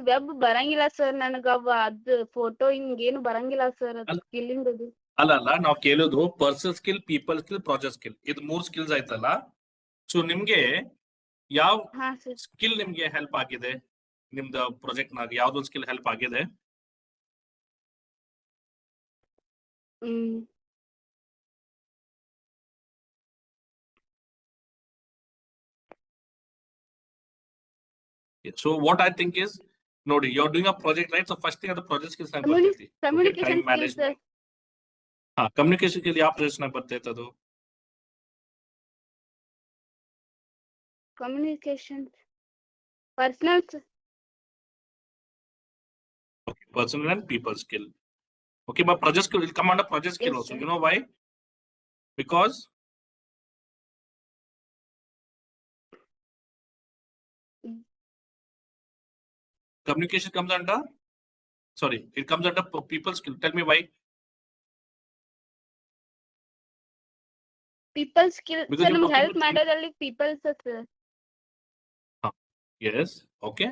ವೆಬ್ ಬರಂಗಿಲ್ಲ ಸರ್ ನನಗ ಅದ್ ಫೋಟೋ ಹಿಂಗೇನು ಬರಂಗಿಲ್ಲ ಸರ್ ಅದು ಸ್ಕಿಲ್ಲಿಂಗ್ ಅದು. ಅಲ್ಲ ನಾವು ಕೇಳೋದು person skill, people skill, project skill, ಇದು 3 ಸ್ಕಿಲ್ಸ್ ಆಯ್ತಲ್ಲ. ಸೊ ನಿಮ್ಗೆ ಯಾವ ಸ್ಕಿಲ್ ನಿಮ್ಗೆ ಹೆಲ್ಪ್ ಆಗಿದೆ ನಿಮ್ದು ಪ್ರಾಜೆಕ್ಟ್ ನಾಗ? ಯಾವ್ದೊಂದು ಸ್ಕಿಲ್ ಹೆಲ್ಪ್ ಆಗಿದೆ? So what I think is, Nodi, you're doing a project, right? So first thing, the project skills are communication time skills. Communication के लिए आप प्रश्न करते थे तो communication personal okay, personal and people skill. Okay, but project skill will come under project skill also. You know why? Because communication comes under, sorry, it comes under people skill. Tell me why. People skill. Because so help matter people sir. Yes. Okay.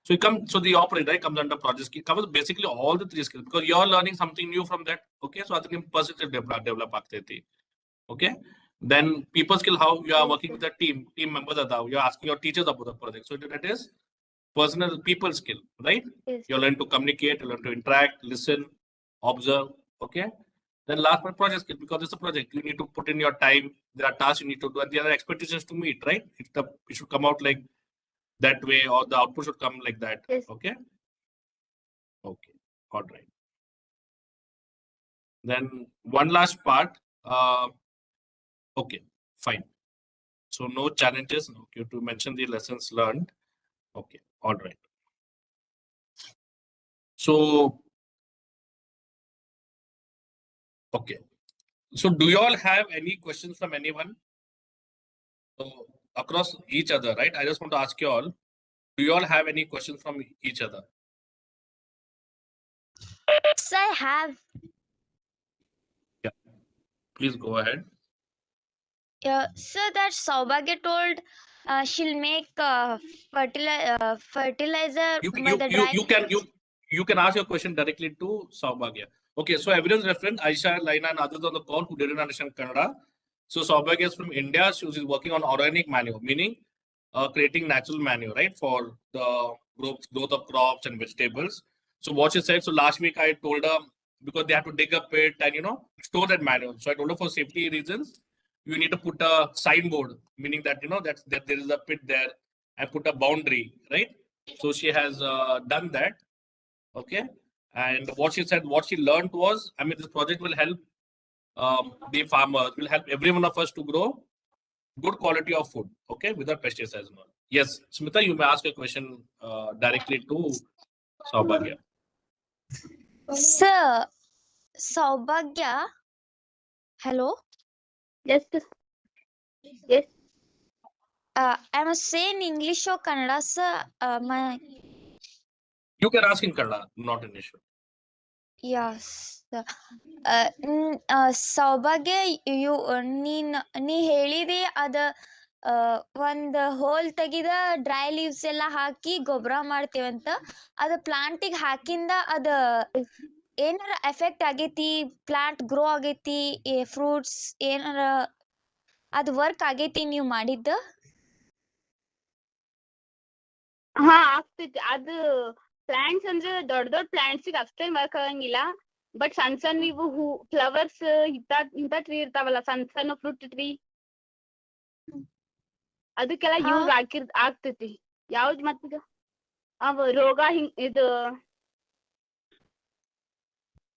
So it comes. So the operator, right, comes under project skill. Covers basically all the 3 skills because you're learning something new from that. Okay. So I think positive develop. Okay. Then people skill, how you are working with the team members. You're asking your teachers about the project. So that is personal people skill, right? Yes. You learn to communicate, you learn to interact, listen, observe. Okay. Then last part, project skill, because it's a project. You need to put in your time. There are tasks you need to do, and there are expectations to meet, right? It should come out like that way, or the output should come like that. Yes. Okay. Okay. All right. Then one last part. Okay. Fine. So no challenges. Okay. To mention the lessons learned. Okay. All right. So. Okay. So do you all have any questions from anyone? So across each other, right? I just want to ask you all, do you all have any questions from each other? Yes, I have. Yeah. Please go ahead. Yeah, sir, that Saubhagya told she'll make fertilizer by the dry leaves. You can ask your question directly to Saubhagya. Okay, so everyone's reference, Aisha, Laina, and others on the call who didn't understand Kannada. So Saubhagya is from India. She is working on organic manure, meaning creating natural manure, right, for the growth of crops and vegetables. So what she said, so last week I told her, because they have to dig a pit and store that manure. So I told her for safety reasons, you need to put a signboard, meaning that that there is a pit there, and put a boundary, right? So she has done that. Okay. And what she said, what she learned was, I mean, this project will help the farmers, will help every one of us to grow good quality of food, okay, without pesticides and all. Yes, Smita, you may ask a question directly to Saubhagya. Sir, Saubhagya. Hello. Yes. Yes. I must say in English or Kannada, sir. You can ask in Kannada, not an issue. Yes. ಸೌಭಾಗ್ಯ you ನೀ ಹೇಳಿದೆ ಅದ ಒಂದ್ hole ತೆಗಿದ dry leaves ಎಲ್ಲ ಹಾಕಿ ಗೊಬ್ಬರ ಮಾಡ್ತೇವಂತ ಅದ ಪ್ಲಾಂಟಿಗೆ ಹಾಕಿಂದ ಅದ ಏನಾರ ಎಫೆಕ್ಟ್ ಆಗೈತಿ ಪ್ಲಾಂಟ್ ಗ್ರೋ ಆಗೈತಿ ಫ್ರೂಟ್ಸ್ ಏನಾರ ಅದ್ ವರ್ಕ್ ಆಗೈತಿ ನೀವು ಮಾಡಿದ್ದ ಹಾ ಆಗ್ತೈತಿ ಅದು ಪ್ಲಾಂಟ್ಸ್ ಅಂದ್ರೆ ದೊಡ್ಡ ಪ್ಲಾಂಟ್ಸ್ ಅಷ್ಟೇನ್ ವರ್ಕ್ ಆಗಂಗಿಲ್ಲ ಬಟ್ ಸಣ್ಣ ಸಣ್ಣ ಇವು ಹೂ ಫ್ಲವರ್ಸ್ ಇಂತ ಟ್ರೀ ಇರ್ತಾವಲ್ಲ ಸಣ್ಣ ಫ್ರೂಟ್ ಟ್ರೀ ಅದಕ್ಕೆಲ್ಲ ಯೂಸ್ ಆಗ್ತೈತಿ ಯಾವ್ದ್ ಮತ್ತೀಗ ಅವ ರೋಗ ಇದು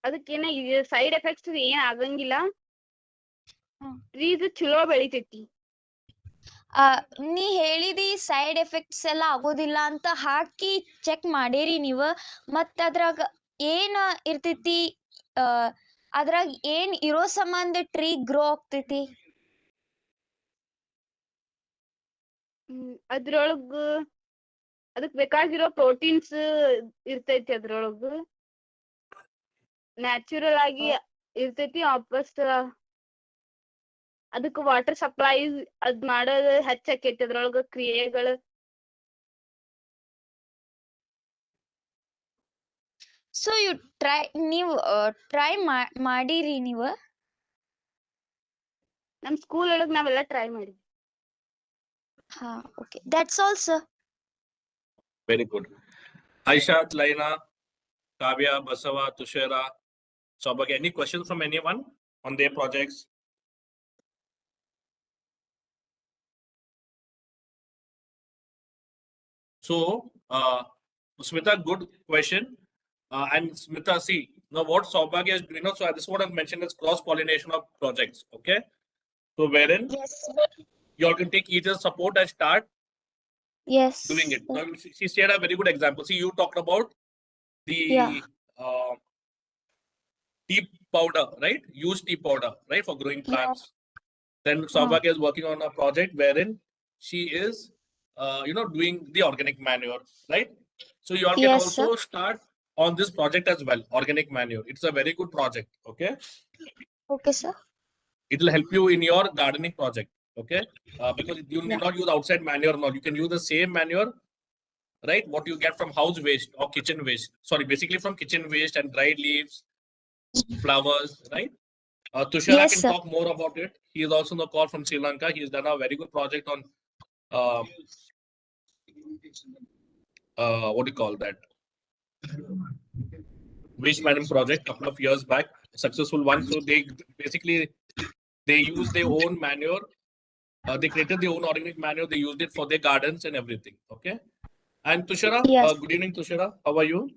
ಅದಕ್ಕೇನ ಸೈಡ್ ಎಫೆಕ್ಟ್ಸ್ ಏನ್ ಆಗಂಗಿಲ್ಲ ಟ್ರೀಸ್ ಚಲೋ ಬೆಳಿತೈತಿ ನೀ ಹೇಳಿದಿ ಸೈಡ್ ಎಫೆಕ್ಟ್ಸ್ ಎಲ್ಲ ಆಗೋದಿಲ್ಲ ಅಂತ ಹಾಕಿ ಚೆಕ್ ಮಾಡೇರಿ ನೀವು ಮತ್ತ ಅದ್ರಾಗ ಏನ್ ಇರ್ತೈತಿ ಅದ್ರಾಗ ಏನ್ ಇರೋ ಸಂಬಂಧ ಟ್ರೀ ಗ್ರೋ ಆಗ್ತೈತಿ ಅದ್ರೊಳಗ ಅದಕ್ ಬೇಕಾಗಿರೋ ಪ್ರೋಟೀನ್ಸ್ ಇರ್ತೈತಿ ಅದ್ರೊಳಗ ನ್ಯಾಚುರಲ್ ಆಗಿ ಇರ್ತೈತಿ ವಾಪಸ್ ಅದಕ್ಕೆ ವಾಟರ್ ಸಪ್ಲೈ ಅದ್ ಮಾಡೋದು ಹೆಚ್ಚಾಕೈತಿ ಅದ್ರೊಳಗ ಕ್ರಿಯೆಗಳು ಸೊ ನೀವು ಟ್ರೈ ಮಾಡಿರಿ ನೀವು ನಮ್ ಸ್ಕೂಲ್ ಒಳಗ್ ನಾವೆಲ್ಲ ಟ್ರೈ ಮಾಡಿದ್ವಿ ಹಾ okay that's all sir Very good. Aishat, Laina, Kavya, Basava, Tushara, Saubhagya, any questions from anyone on their projects? So, Smita, good question. And Smita, see, now what Saubhagya is doing, so this is what I've mentioned is cross-pollination of projects, okay? So, wherein you all can take each other's support and start doing it. Now, she shared a very good example. See, you talked about the tea powder, right? Use tea powder, right, for growing plants. Then Saubhagya is working on a project wherein she is, doing the organic manure, right? So you all can also start on this project as well, organic manure. It's a very good project, okay? Okay, sir. It will help you in your gardening project, okay? Because you need not use outside manure, no. You can use the same manure, right? What you get from house waste or kitchen waste. Sorry, basically from kitchen waste and dried leaves, flowers, right? Tushara can talk more about it. He is also on the call from Sri Lanka. He's done a very good project on what do you call that? Waste management project couple of years back, successful one. So they use their own manure. They created their own organic manure. They used it for their gardens and everything. Okay. And Tushara, good evening, Tushara. How are you?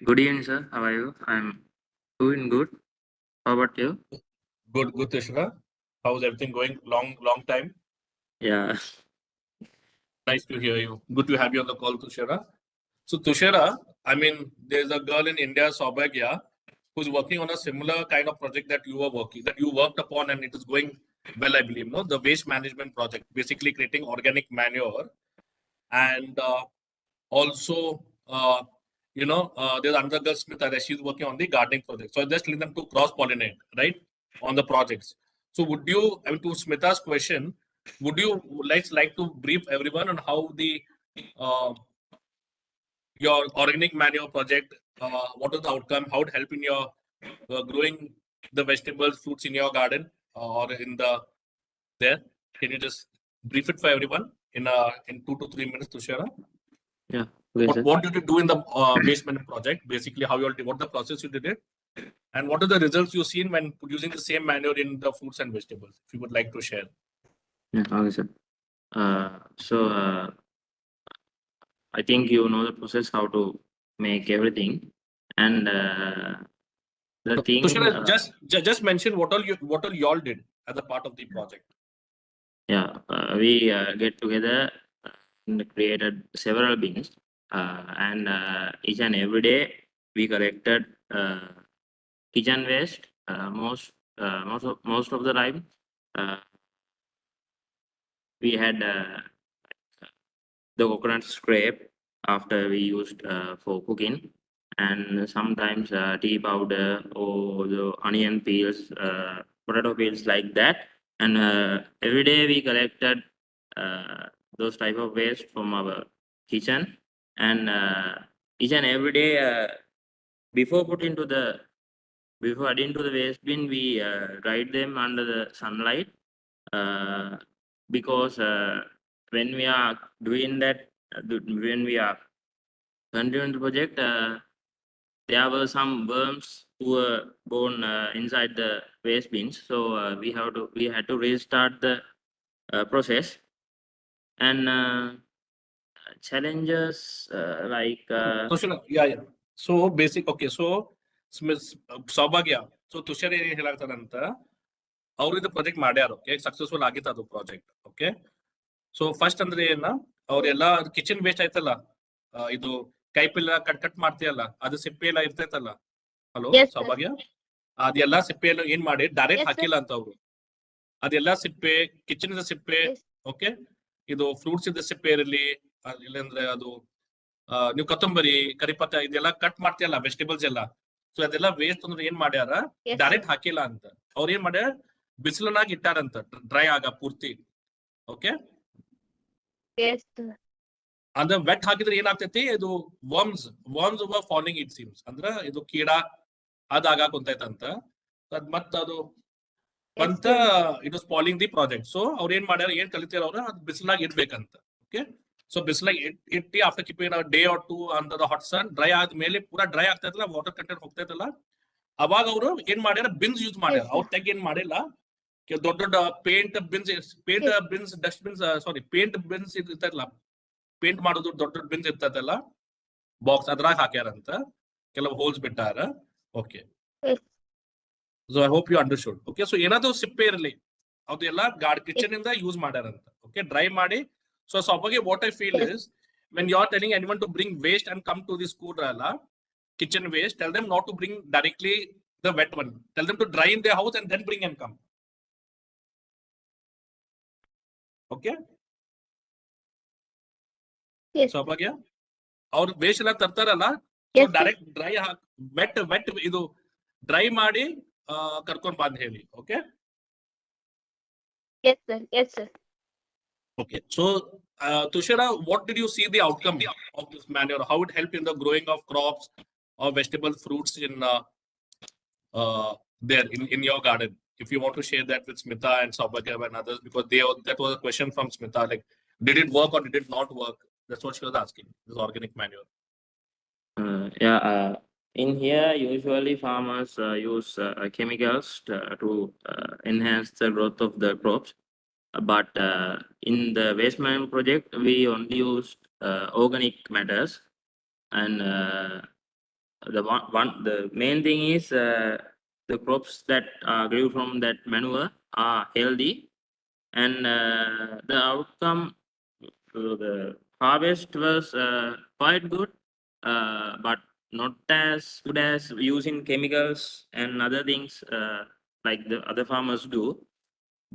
Good evening, sir. How are you? I'm doing good. How about you? Good, Tushara. How's everything going? Long time. Yeah. Nice to hear you. Good to have you on the call, Tushara. So Tushara, I mean, there's a girl in India, Saubhagya, who's working on a similar kind of project that you worked upon, and it is going well, I believe. No, the waste management project, basically creating organic manure, and also, there's another girl, Smita, that she's working on the gardening project. So I just let them to cross-pollinate, right, on the projects. So would you, I mean, to Smita's question, would you like to brief everyone on how the your organic manure project, what is the outcome, how it help in your growing the vegetables, fruits in your garden or in there? Can you just brief it for everyone in 2 to 3 minutes, Tushara? Yeah. Okay, What did you do in the waste management project? Basically, what the process you did it, and what are the results you've seen when using the same manure in the fruits and vegetables? If you would like to share. Yeah. Okay, sir. I think you know the process how to make everything, and the thing. Tushara, just mention what all you all did as a part of the project. Yeah, we get together and created several bins, and each and every day we collected kitchen waste. Most of the time, we had the coconut scrape after we used for cooking, and sometimes tea powder or the onion peels, potato peels like that. And every day we collected uh, those type of waste from our kitchen, and each and every day before put into the before adding to the waste bin, we dried them under the sunlight, uh, because when we are doing that, when we are continuing the project, there were some worms who were born inside the waste bins. So we had to restart the process, and challenges like yeah. So basic, okay. So ಸೌಭಾಗ್ಯ so Tushar ಏನ್ ಹೇಳಾಗ್ತಾರಂತ ಅವ್ರು ಇದು project ಮಾಡ್ಯಾರ, okay, successful ಆಗಿತ್ತು ಅದು project. Okay, so first ಅಂದ್ರೆ ಏನ, ಅವ್ರೆಲ್ಲ ಕಿಚನ್ ವೇಸ್ಟ್ ಆಯ್ತಲ್ಲ, ಇದು ಕೈಪಿಲ್ಲ ಕಟ್ ಮಾಡ್ತೀಯಲ್ಲ, ಅದು ಸಿಪ್ಪೆ ಎಲ್ಲ ಇರ್ತೈತಲ್ಲ. Hello Yes, sir. ಸೌಭಾಗ್ಯ, ಅದೆಲ್ಲ ಸಿಪ್ಪೆ ಎಲ್ಲ ಏನ್ ಮಾಡಿ ಡೈರೆಕ್ಟ್ Yes, sir. ಹಾಕಿಲ್ಲ ಅಂತ ಅವ್ರು. ಅದೆಲ್ಲ ಸಿಪ್ಪೆ, ಕಿಚನ್ ಇದ ಸಿಪ್ಪೆ, Yes. ಓಕೆ, ಇದು ಫ್ರೂಟ್ಸ್ ಇದ್ದ ಸಿಪ್ಪೆ ಇರಲಿ, ಇಲ್ಲಂದ್ರೆ ಅದು ನೀವು ಕೊತ್ತಂಬರಿ ಕರಿಪತ್ತ ಇದೆಲ್ಲ ಕಟ್ ಮಾಡ್ತೀಯಲ್ಲ ವೆಜಿಟೇಬಲ್ಸ್ ಎಲ್ಲ, ಸೊ ಅದೆಲ್ಲ ವೇಸ್ಟ್ ಅಂದ್ರೆ ಏನ್ ಮಾಡ್ಯಾರ, Yes, sir. ಡೈರೆಕ್ಟ್ ಹಾಕಿಲ್ಲ ಅಂತ. ಅವ್ರ ಏನ್ ಮಾಡ್ಯಾರ, ಬಿಸಿಲನಾಗ ಇಟ್ಟಾರಂತ ಡ್ರೈ ಆಗ ಪೂರ್ತಿ. Okay, Yes, sir. ಅಂದ್ರೆ ವೆಟ್ ಹಾಕಿದ್ರೆ ಏನಾಗ್ತೈತಿ, ಇದು ವರ್ಮ್ಸ್ ಫಾಲಿಂಗ್ ಇಟ್ ಸೀಮ್ಸ್, ಅಂದ್ರ ಇದು ಕೀಡ ಅದಾಗ ಕುಂತೈತಂತ. ಮತ್ತ ಅದು ಬಂತ, it was spoiling the project. So ಅವ್ರ ಏನ್ ಮಾಡ್ಯಾರ, ಏನ್ ಕಲಿತಾರ ಅವ್ರ, ಅದು ಬಿಸಿಲಾಗ ಇಡ್ಬೇಕಂತ. ಓಕೆ, ಸೊ ಬಿಸಿಲಾಗ ಇಟ್ಟಿ after keeping day or two under the hot sun, dry ಆದ್ಮೇಲೆ ಪೂರಾ ಡ್ರೈ ಆಗ್ತೈತಲ್ಲ, ವಾಟರ್ ಕಂಟೆಂಟ್ ಹೋಗ್ತೈತಲ್ಲ, ಅವಾಗ ಅವರು ಏನ್ ಮಾಡ್ಯಾರ, ಬಿನ್ಸ್ ಯೂಸ್ ಮಾಡ್ಯಾರ. ಅವ್ರ ತೆಗ್ ಏನ್ ಮಾಡಿಲ್ಲ, ದೊಡ್ಡ ದೊಡ್ಡ ಪೇಂಟ್ ಬಿನ್ಸ್ ಡಸ್ಟ್ ಬಿನ್ಸ್, ಸಾರಿ ಪೇಂಟ್ ಬಿನ್ಸ್ ಇರ್ತೈತಲ್ಲ, ಪೇಂಟ್ ಮಾಡೋದು ದೊಡ್ಡ ದೊಡ್ಡ ಬಿನ್ಸ್ ಇರ್ತೈತಲ್ಲ ಬಾಕ್ಸ್, ಅದ್ರಾಗ ಹಾಕ್ಯಾರಂತ, ಕೆಲವು ಹೋಲ್ಸ್ ಬಿಟ್ಟಾರ. Okay, Yes. So I hope you understood. Okay, so ಏನಾದ್ರು ಸಿಪ್ಪೆ ಇರಲಿ ಅದೆಲ್ಲ ಕಿಚನ್ ಇಂದ ಯೂಸ್ ಮಾಡ್ಯಾರಂತ. ಓಕೆ, ಡ್ರೈ ಮಾಡಿ. So Saubhagya, what I feel is, when you are telling anyone to bring waste and come to the school, kitchen waste, tell them not to bring directly the wet one. Tell them to dry in their house and then bring and come. Okay, Yes. ಸೌಭಾಗ್ಯ, ಅವ್ರು waste ಎಲ್ಲ ತರ್ತಾರಲ್ಲ, so Yes, sir. Direct dry wet ಇದು dry ಮಾಡಿ ಕರ್ಕೊಂಡ್ ಬಂದ್ ಹೇಳಿ. Okay, Yes, sir. Yes, sir. okay. So Tushara, what did you see the outcome of this manure? How it helped in the growing of crops or vegetable fruits in there in your garden? If you want to share that with Smita and Saubhagya and others, because that was a question from Smita, like, did it work or did it not work? That's what she was asking, this organic manure. In here, usually farmers use chemicals to enhance the growth of the crops. But in the waste management project, we only used organic matters, and the main thing is the crops that grew from that manure are healthy, and the outcome, the harvest was quite good, but not as good as using chemicals and other things like the other farmers do.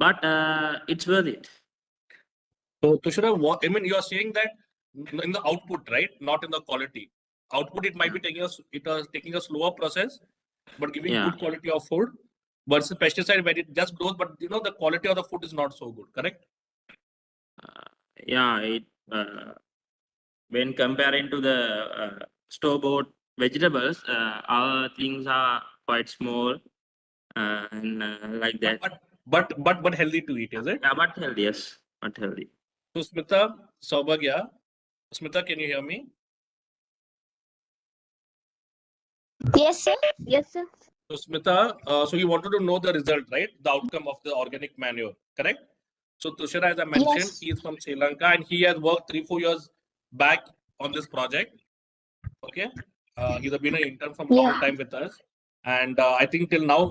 But it's worth it. So Tushara, what I mean, you are saying that in the output, right, not in the quality. Output, it might be taking a slower process, but giving Yeah. good quality of food. Versus pesticide, where it just grows, but the quality of the food is not so good. Correct? It when comparing to the store-bought vegetables, our things are quite small, and like that. But healthy to eat, is it? Yeah, but healthy, yes, but healthy. So Smita, Saubhagya, Smita, can you hear me? Yes, sir. Yes, sir. So Smita, so you wanted to know the result, right? The outcome of the organic manure, correct? So Tushara, as I mentioned, Yes. he is from Sri Lanka and he has worked 3-4 years back on this project. Okay, he's been an intern from long Yeah. time with us, and I think till now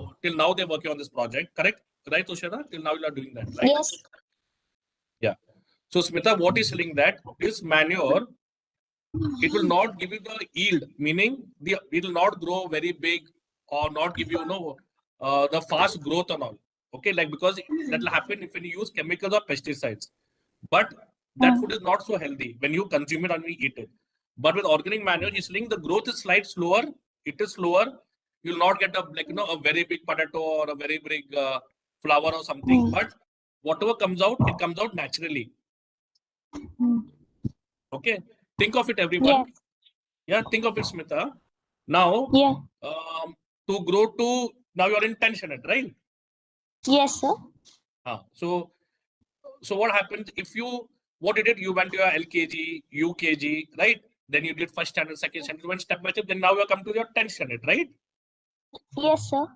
they're working on this project, correct? Right, Tushara? Till now you are doing that, right? Yes. Yeah. So Smita, what is saying that this manure it will not give you the yield, meaning it will not grow very big or not give you, the fast growth and all. Okay, like because that will happen if you use chemicals or pesticides. But that food is not so healthy when you consume it and we eat it. But with organic manure, you're seeing the growth is slight slower. It is slower. You'll not get a very big potato or a very big flower or something. But whatever comes out, it comes out naturally. Okay, think of it, everyone. Yes. Yeah, think of it, Smita. Now, Yeah. to grow to now you're in 10th standard, right? Yes, sir. So what happens if what you did? You went to your LKG, UKG, right? Then you did first standard, second standard, you went step by step. Then now you come to your 10th standard, right? Yes, sir.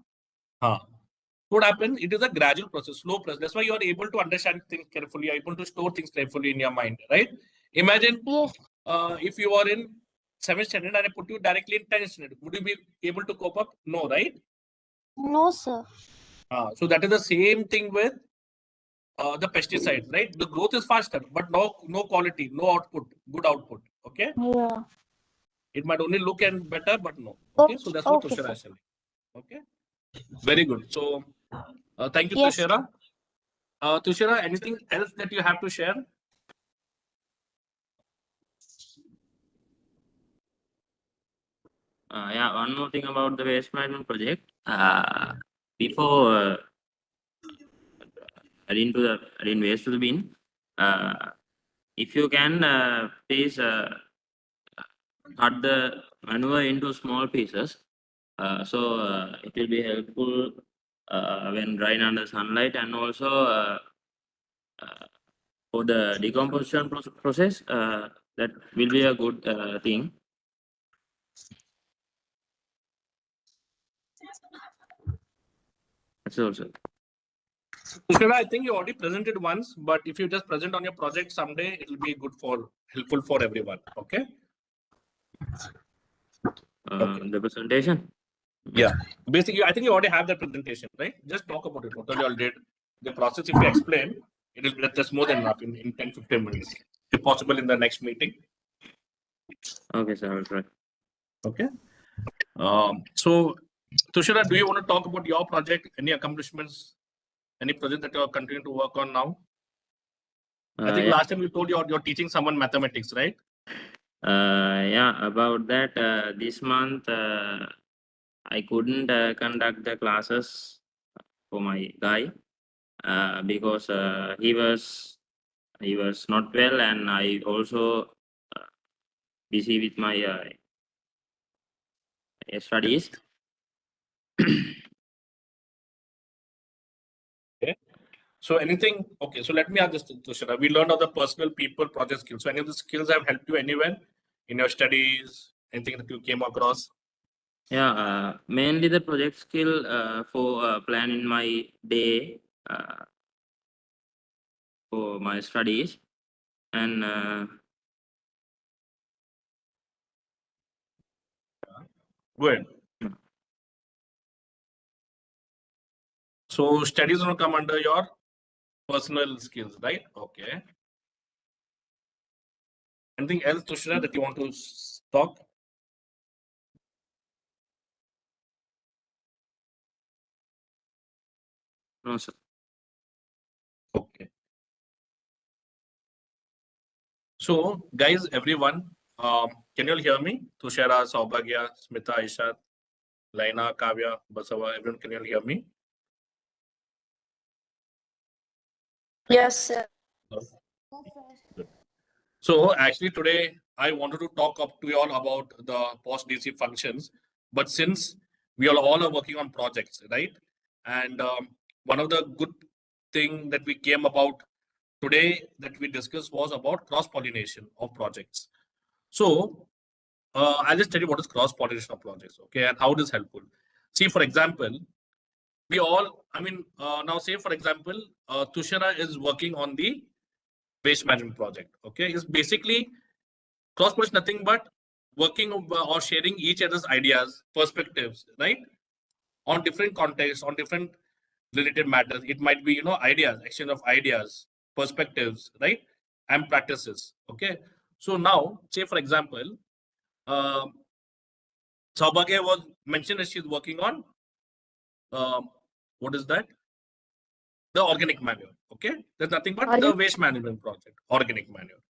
What happens? It is a gradual process, slow process. That's why you are able to understand things carefully. You are able to store things carefully in your mind, right? Imagine Yes. if you are in 7th standard and I put you directly in 10th standard, would you be able to cope up? No, right? No, sir. So that is the same thing with the pesticides, right? The growth is faster, but no quality, no output, good output. Okay, Yeah. it might only look and better, but no. Okay, so that's what Okay, Tushara sir. is saying. Okay, very good. So thank you, Yes. Tushara. Tushara, anything else that you have to share? Yeah, one more thing about the waste management project. Before adding waste to the bin, if you can, please cut the manure into small pieces. So it will be helpful when drying under sunlight, and also for the decomposition process. That will be a good thing. That's also. Tushara, I think you already presented once, but if you just present on your project someday, it will be helpful for everyone. Okay. Okay. The presentation. Yeah, basically, I think you already have that presentation, right? Just talk about it. What all you all did, the process. If you explain, it will be just more than enough in 10-15 minutes, if possible, in the next meeting. Okay, sir. I'll try. Okay. So, Tushara, do you want to talk about your project? Any accomplishments? Any project that you are continuing to work on now? I think Yeah. last time you told you're teaching someone mathematics, right? Yeah, about that, this month I couldn't conduct the classes for my guy because he was not well, and I also busy with my studies. Okay. So anything? Okay. So let me ask this, Tushara. We learned of the personal people project skills. So any of the skills have helped you anywhere in your studies? Anything that you came across? Yeah, mainly the project skill for planning my day for my studies, and Good. So studies will come under your personal skills, right? Okay. Anything else, Tushara, that you want to talk? no, sir. Okay. So, guys, everyone, can you all hear me? Tushara, Saubhagya, Smita, Ishat, Laina, Kavya, Basava, everyone, can you all hear me? Yes, sir. So, actually, today I wanted to talk up to you all about the post DC functions. But since we all are working on projects, right? And one of the good thing that we came about today that we discussed was about cross-pollination of projects. So I'll just tell you what is cross-pollination of projects, okay, and how it is helpful. See, for example, now say, for example, Tushara is working on the waste management project, okay? It's basically cross-pollination, nothing but working or sharing each other's ideas, perspectives, right? On different contexts, on different related matters. It might be, ideas, exchange of ideas, perspectives, right? And practices, okay? So now, say for example, Saubhagya was mentioned that she's working on what is that? The organic manure. Okay, there's nothing but the waste management project, organic manure.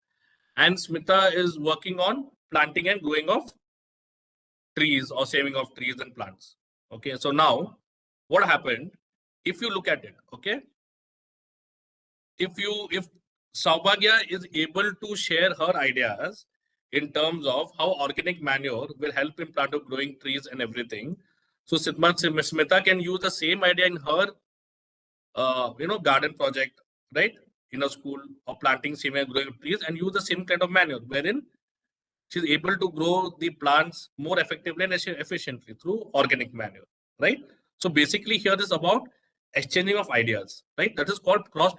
And Smita is working on planting and growing of trees or saving of trees and plants. Okay, so now what happened? If you look at it, okay, if Saubhagya is able to share her ideas in terms of how organic manure will help in plant of growing trees and everything, so Smita can use the same idea in her garden project, right, in a school, or planting saving and growing trees, and use the same kind of manure wherein she's able to grow the plants more effectively and efficiently through organic manure, right? So basically here is about exchanging of ideas, right? That is called cross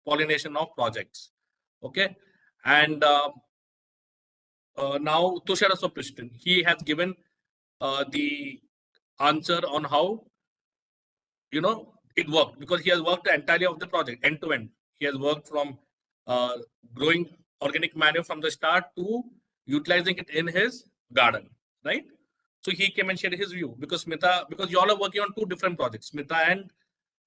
pollination of projects. Okay, and now Tushar Sopristin, he has given the answer on how it worked, because he has worked entirely of the project end to end. He has worked from growing organic manure from the start to utilizing it in his garden, right? So he came and shared his view, because you all are working on two different projects, Smita and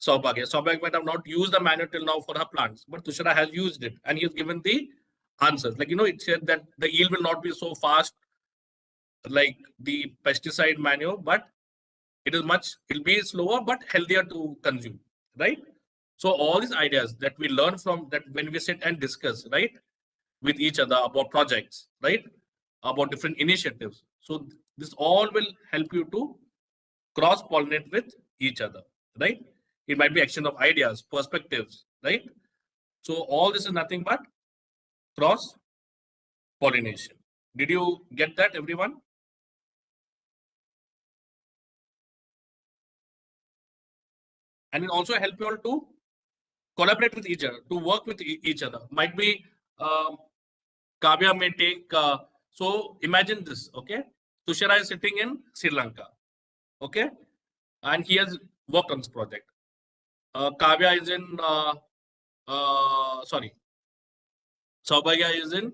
Saubhagya. Saubhagya might have not used the manure till now for her plants, but Tushara has used it, and he has given the answers. Like, it said that the yield will not be so fast like the pesticide manure, but it'll be slower but healthier to consume, right? So all these ideas that we learn from that, when we sit and discuss, right, with each other about projects, right, about different initiatives, so this all will help you to cross pollinate with each other, right? It might be exchange of ideas, perspectives, right? So all this is nothing but cross pollination. Did you get that, everyone? And it also help you all to collaborate with each other, to work with each other. Might be Kavya may take, so imagine this, okay? Tushara is sitting in Sri Lanka, okay? And he has worked on this project. Kavya is in, Saubhagya is in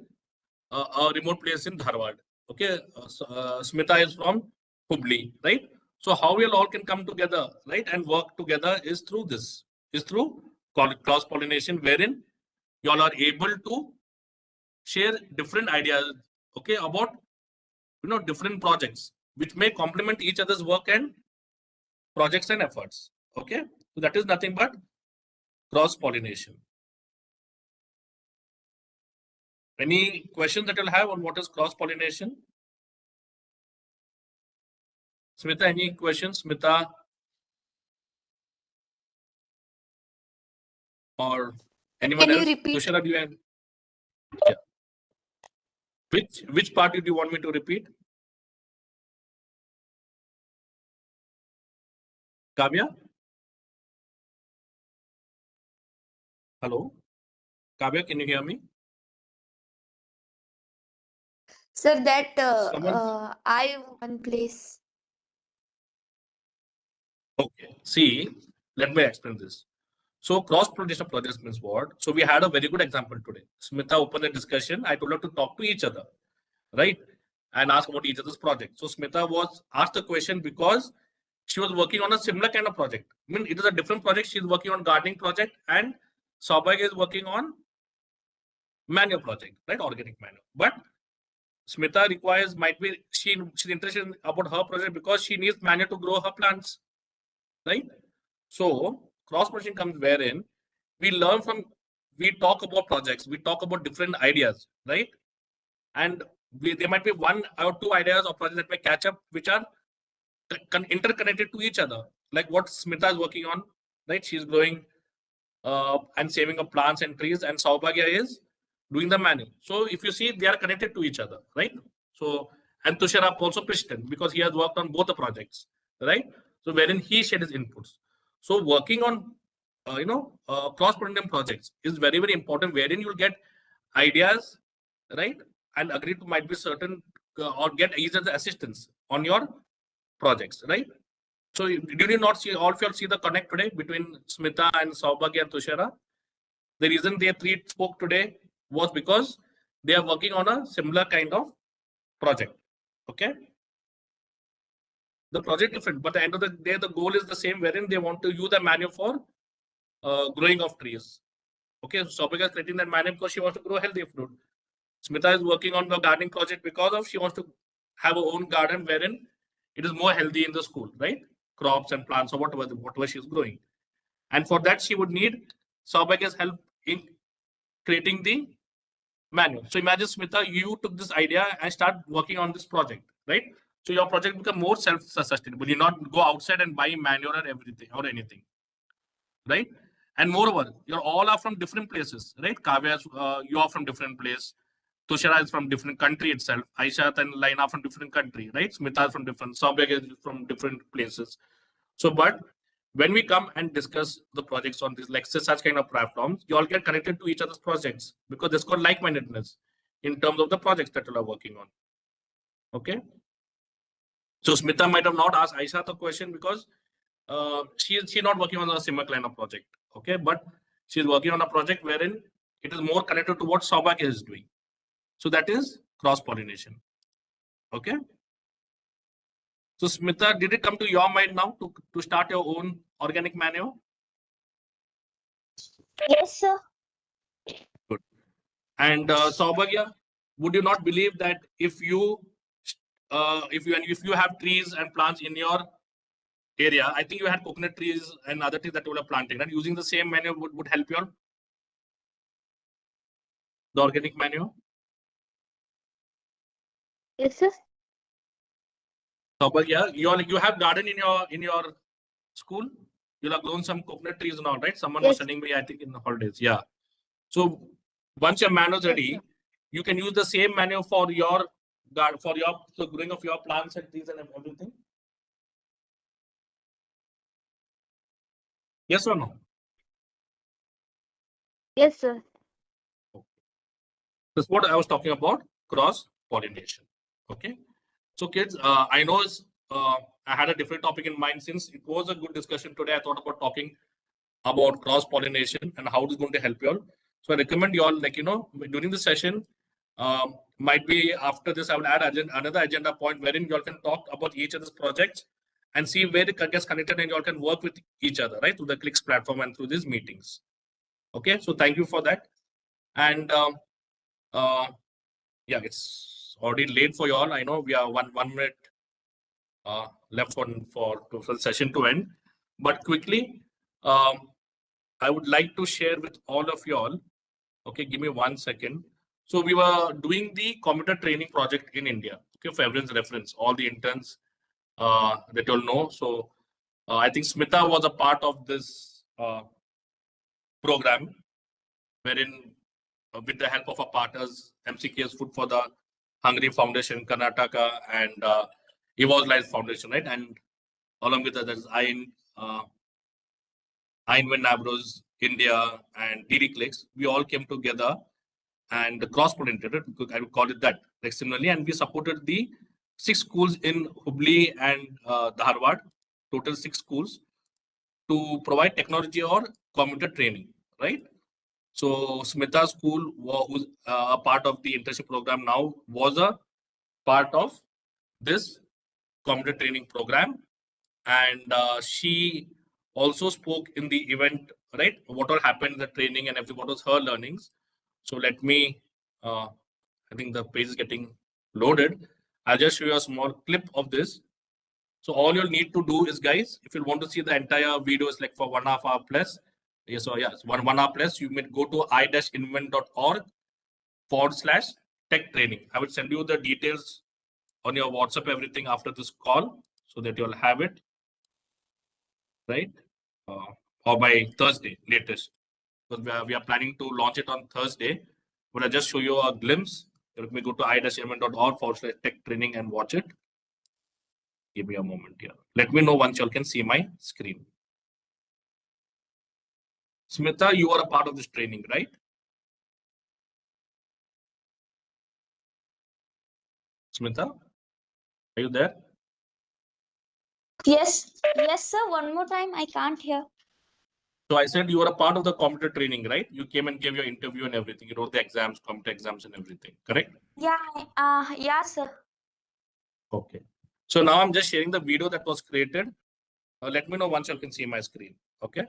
a remote place in Dharwad, okay? Smita is from Hubli, right? So how we all can come together, right, and work together is through this, is through cross pollination, wherein you all are able to share different ideas, okay, about different projects which may complement each other's work and projects and efforts. Okay, so that is nothing but cross pollination. Any questions that you'll have on what is cross pollination? Smita, any questions? Smita or anyone else? Can you repeat? Tushara, do you have? Yeah. Which part do you want me to repeat? Kavya? Hello? Kavya, can you hear me? Sir, that I one place. Okay. See, let me explain this. So cross-pollination projects means what? So we had a very good example today. Smita opened the discussion. I told her to talk to each other, right? And ask about each other's project. So Smita was asked the question because she was working on a similar kind of project. I mean, it is a different project. She's working on gardening project, and Saubhagya is working on manure project, right? Organic manure. But Smita might be she's interested about her project because she needs manure to grow her plants, right? So cross-pollination comes wherein we learn from, we talk about projects, we talk about different ideas, right? And there might be one or two ideas or projects that may catch up, which are interconnected to each other. Like what Smita is working on, right? She's growing and saving up plants and trees, and Saubhagya is doing the manure. So if you see, they are connected to each other, right? So, and Tushara also Krishnan, because he has worked on both the projects, right? So wherein he shared his inputs. So working on cross-pollination projects is very, very important, wherein you'll get ideas, right, and agree to might be certain or get each other assistance on your projects, right? So did you not see, all of you see the connect today between Smita and Saubhagya and Tushara? The reason they three spoke today was because they are working on a similar kind of project. Okay. The project different, but at the end of the day, the goal is the same, wherein they want to use the manual for growing of trees. Okay, so Saubhika is creating that manual because she wants to grow healthy fruit. Smita is working on the gardening project because of she wants to have her own garden wherein it is more healthy in the school, right? Crops and plants or whatever she's growing. And for that, she would need Saubhika's help in creating the manual. So imagine, Smita, you took this idea and start working on this project, right? So your project become more self-sustainable. You not go outside and buy manual or everything or anything, right? And moreover, you're all are from different places, right? Kavya, you are from different place. Tushara is from different country itself. Aisha and Laina are from different country, right? Smita is from different. Saubhik is from different places. So, but when we come and discuss the projects on this, like such kind of platforms, you all get connected to each other's projects because it's called like-mindedness in terms of the projects that you are working on. Okay. So Smita might have not asked Aisha the question because she's not working on a similar kind of project. Okay, but she's working on a project wherein it is more connected to what Saubhak is doing. So that is cross-pollination. Okay. So Smita, did it come to your mind now to start your own organic manure? Yes, sir. Good. And Saubhagya, would you not believe that if you have trees and plants in your area, I think you had coconut trees and other trees that you were planting, and using the same manure would help you all? The organic manure? Yes, sir. Saubhagya, you have garden in your school? You'll have grown some coconut trees and all, right? Someone was Yes. telling me, I think in the holidays. Yeah. So once your manure is Yes, ready, sir. you can use the same manure for your garden, for your the growing of your plants and trees and everything. Yes or no? Yes, sir. That's what I was talking about, cross pollination. Okay. So kids, I know I had a different topic in mind. Since it was a good discussion today, I thought about talking about cross pollination and how it's going to help you all. So I recommend you all, like, during the session, might be after this, I will add another agenda point wherein you all can talk about each other's projects and see where it gets connected, and you all can work with each other, right, through the Clicks platform and through these meetings. Okay, so thank you for that. And yeah, it's already late for you all. I know we are one minute left for the session to end, but quickly, I would like to share with all of you all. Okay, give me 1 second. So we were doing the computer training project in India. Okay, for everyone's reference, all the interns that you'll know. So I think Smita was a part of this program, wherein with the help of our partners, MCK's Food for the Hungry Foundation, Karnataka, and Evolve Life Foundation, right? And along with others, iINVENT Nabros, India, and TD Clicks, we all came together and cross-pollinated, I would call it that, like similarly, and we supported the 6 schools in Hubli and Dharwad, total 6 schools, to provide technology or computer training, right? So Smita School, who's a part of the internship program now, was a part of this computer training program, and she also spoke in the event, right? What all happened in the training and everything, what was her learnings. So let me, I think the page is getting loaded. I'll just show you a small clip of this. So all you'll need to do is, guys, if you want to see the entire video, is like for 1.5 hours plus. Yes, so yes, one hour plus, you may go to i-invent.org/tech training. I will send you the details on your WhatsApp, everything after this call, so that you'll have it, right? Or by Thursday latest, because we are planning to launch it on Thursday. But I'll just show you a glimpse. Let me go to i-invent.org/tech training and watch it. Give me a moment here. Let me know once you all can see my screen. Smita, you are a part of this training, right? Smita, are you there? Yes, yes, sir. One more time. I can't hear. So I said you were a part of the computer training, right? You came and gave your interview and everything. You wrote the exams, computer exams and everything, correct? Yeah, sir. Okay. So now I'm just sharing the video that was created. Let me know once you can see my screen. Okay.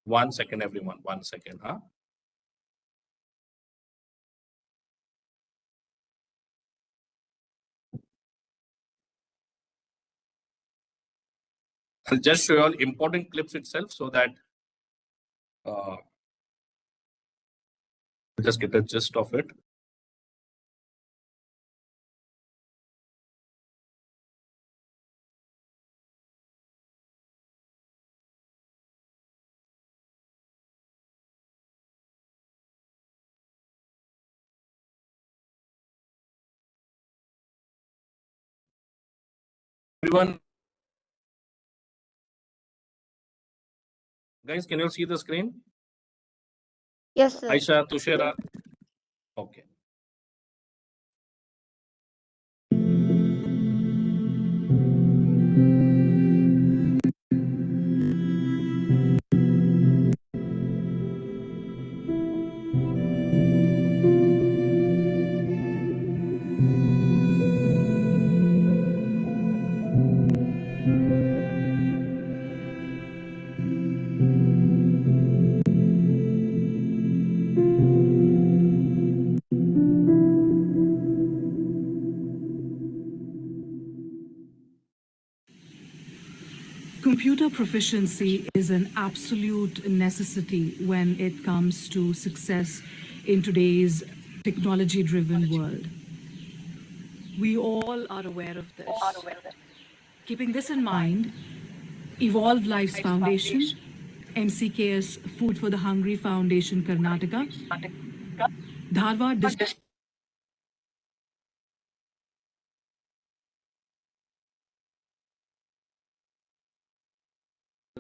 One second, everyone. 1 second. Huh? I'll just show you all important clips itself so that just get a gist of it. Everyone, guys, can you see the screen? Yes, sir. Aisha, Tushara. Okay. Computer proficiency is an absolute necessity when it comes to success in today's technology-driven world. We all are aware of this. Keeping this in mind, Evolve Life's Foundation, MCKS Food for the Hungry Foundation Karnataka, Dharwad District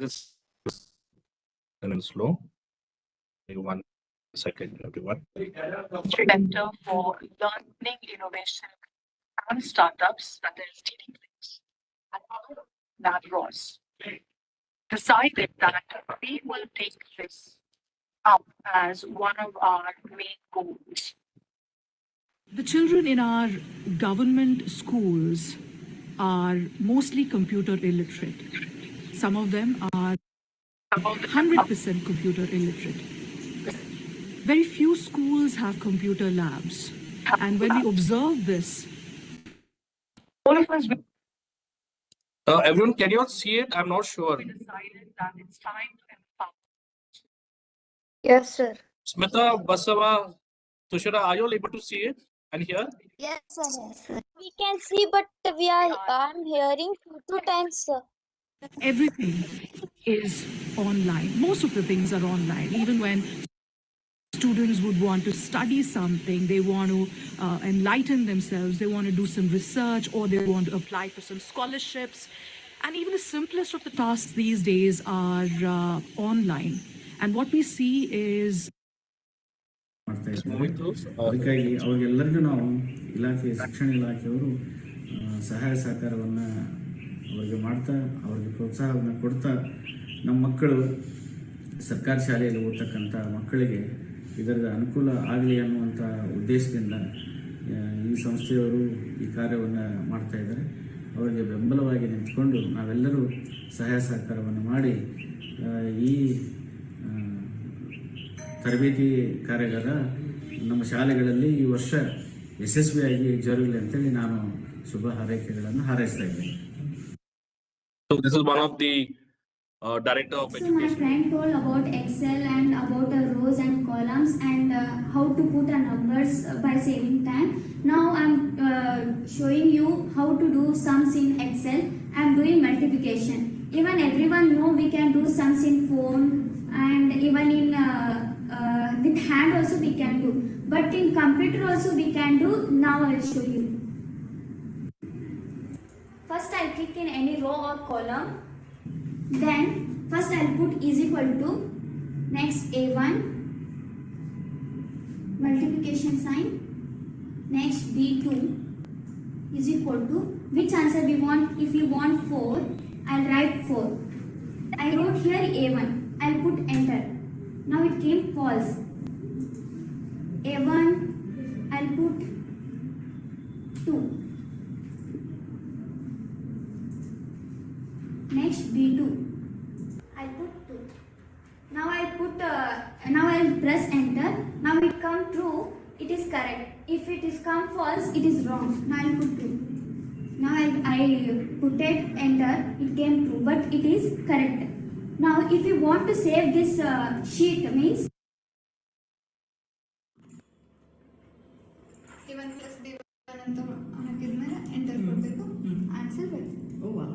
This is a little slow. Maybe 1 second, everyone. Center for Learning, Innovation and Startups, that is leading NADROS, decided that we will take this up as one of our main goals. The children in our government schools are mostly computer illiterate. Some of them are 100% computer illiterate. Very few schools have computer labs. And when we observe this, all of us Everyone, can you all see it? I'm not sure. decided that it's time to empower. Yes, sir. Smita, Basava, Tushara, are you all able to see it and hear? Yes, sir. We can see, but I'm hearing two times, sir. Everything is online. Most of the things are online. Even when students would want to study something, they want to enlighten themselves, they want to do some research, or they want to apply for some scholarships. And even the simplest of the tasks these days are online. And what we see is ಅದಕ್ಕಾಗಿ ಅವ್ರಿಗೆಲ್ಲರಿಗೂ ನಾವು ಶಿಕ್ಷಣ ಇಲಾಖೆಯವರು ಸಹಾಯ ಸಹಕಾರವನ್ನು ಅವರಿಗೆ ಮಾಡ್ತಾ ಅವರಿಗೆ ಪ್ರೋತ್ಸಾಹವನ್ನು ಕೊಡ್ತಾ ನಮ್ಮ ಮಕ್ಕಳು ಸರ್ಕಾರಿ ಶಾಲೆಯಲ್ಲಿ ಓದ್ತಕ್ಕಂಥ ಮಕ್ಕಳಿಗೆ ಇದರ ಅನುಕೂಲ ಆಗಲಿ ಅನ್ನುವಂಥ ಉದ್ದೇಶದಿಂದ ಈ ಸಂಸ್ಥೆಯವರು ಈ ಕಾರ್ಯವನ್ನು ಮಾಡ್ತಾ ಇದ್ದಾರೆ. ಅವರಿಗೆ ಬೆಂಬಲವಾಗಿ ನಿಂತ್ಕೊಂಡು ನಾವೆಲ್ಲರೂ ಸಹಾಯ ಸಹಕಾರವನ್ನು ಮಾಡಿ ಈ ತರಬೇತಿ ಕಾರ್ಯಾಗಾರ ನಮ್ಮ ಶಾಲೆಗಳಲ್ಲಿ ಈ ವರ್ಷ ಯಶಸ್ವಿಯಾಗಿ ಜರುಗಲಿ ಅಂತೇಳಿ ನಾನು ಶುಭ ಹಾರೈಕೆಗಳನ್ನು ಹಾರೈಸ್ತಾ ಇದ್ದೇನೆ. So this is one of the director of education. So my friend told about Excel and about the rows and columns and how to put the numbers by saving time. Now I'm showing you how to do sums in Excel. I'm doing multiplication. Even everyone know we can do sums in phone and even in with hand also we can do. But in computer also we can do. Now I'll show you. First I'll click in any row or column. Then first I'll put is equal to, next A1, multiplication sign, next B2, is equal to which answer we want. If you want 4, I'll write 4. I wrote here A1. I'll put enter. Now it came false. A1, I'll put 2. Next B2. I'll put 2. Now I'll press enter. Now it come true. It is correct. If it is come false, it is wrong. Now I'll put 2. Now I put it enter. It came true, but it is correct. Now if you want to save this sheet, means A1 plus B1 ಅಂತ ಹಾಕಿದ್ಮೇಲೆ enter ಕೊಡಬೇಕು, answer ಬರುತ್ತೆ. ಓ ವಾ,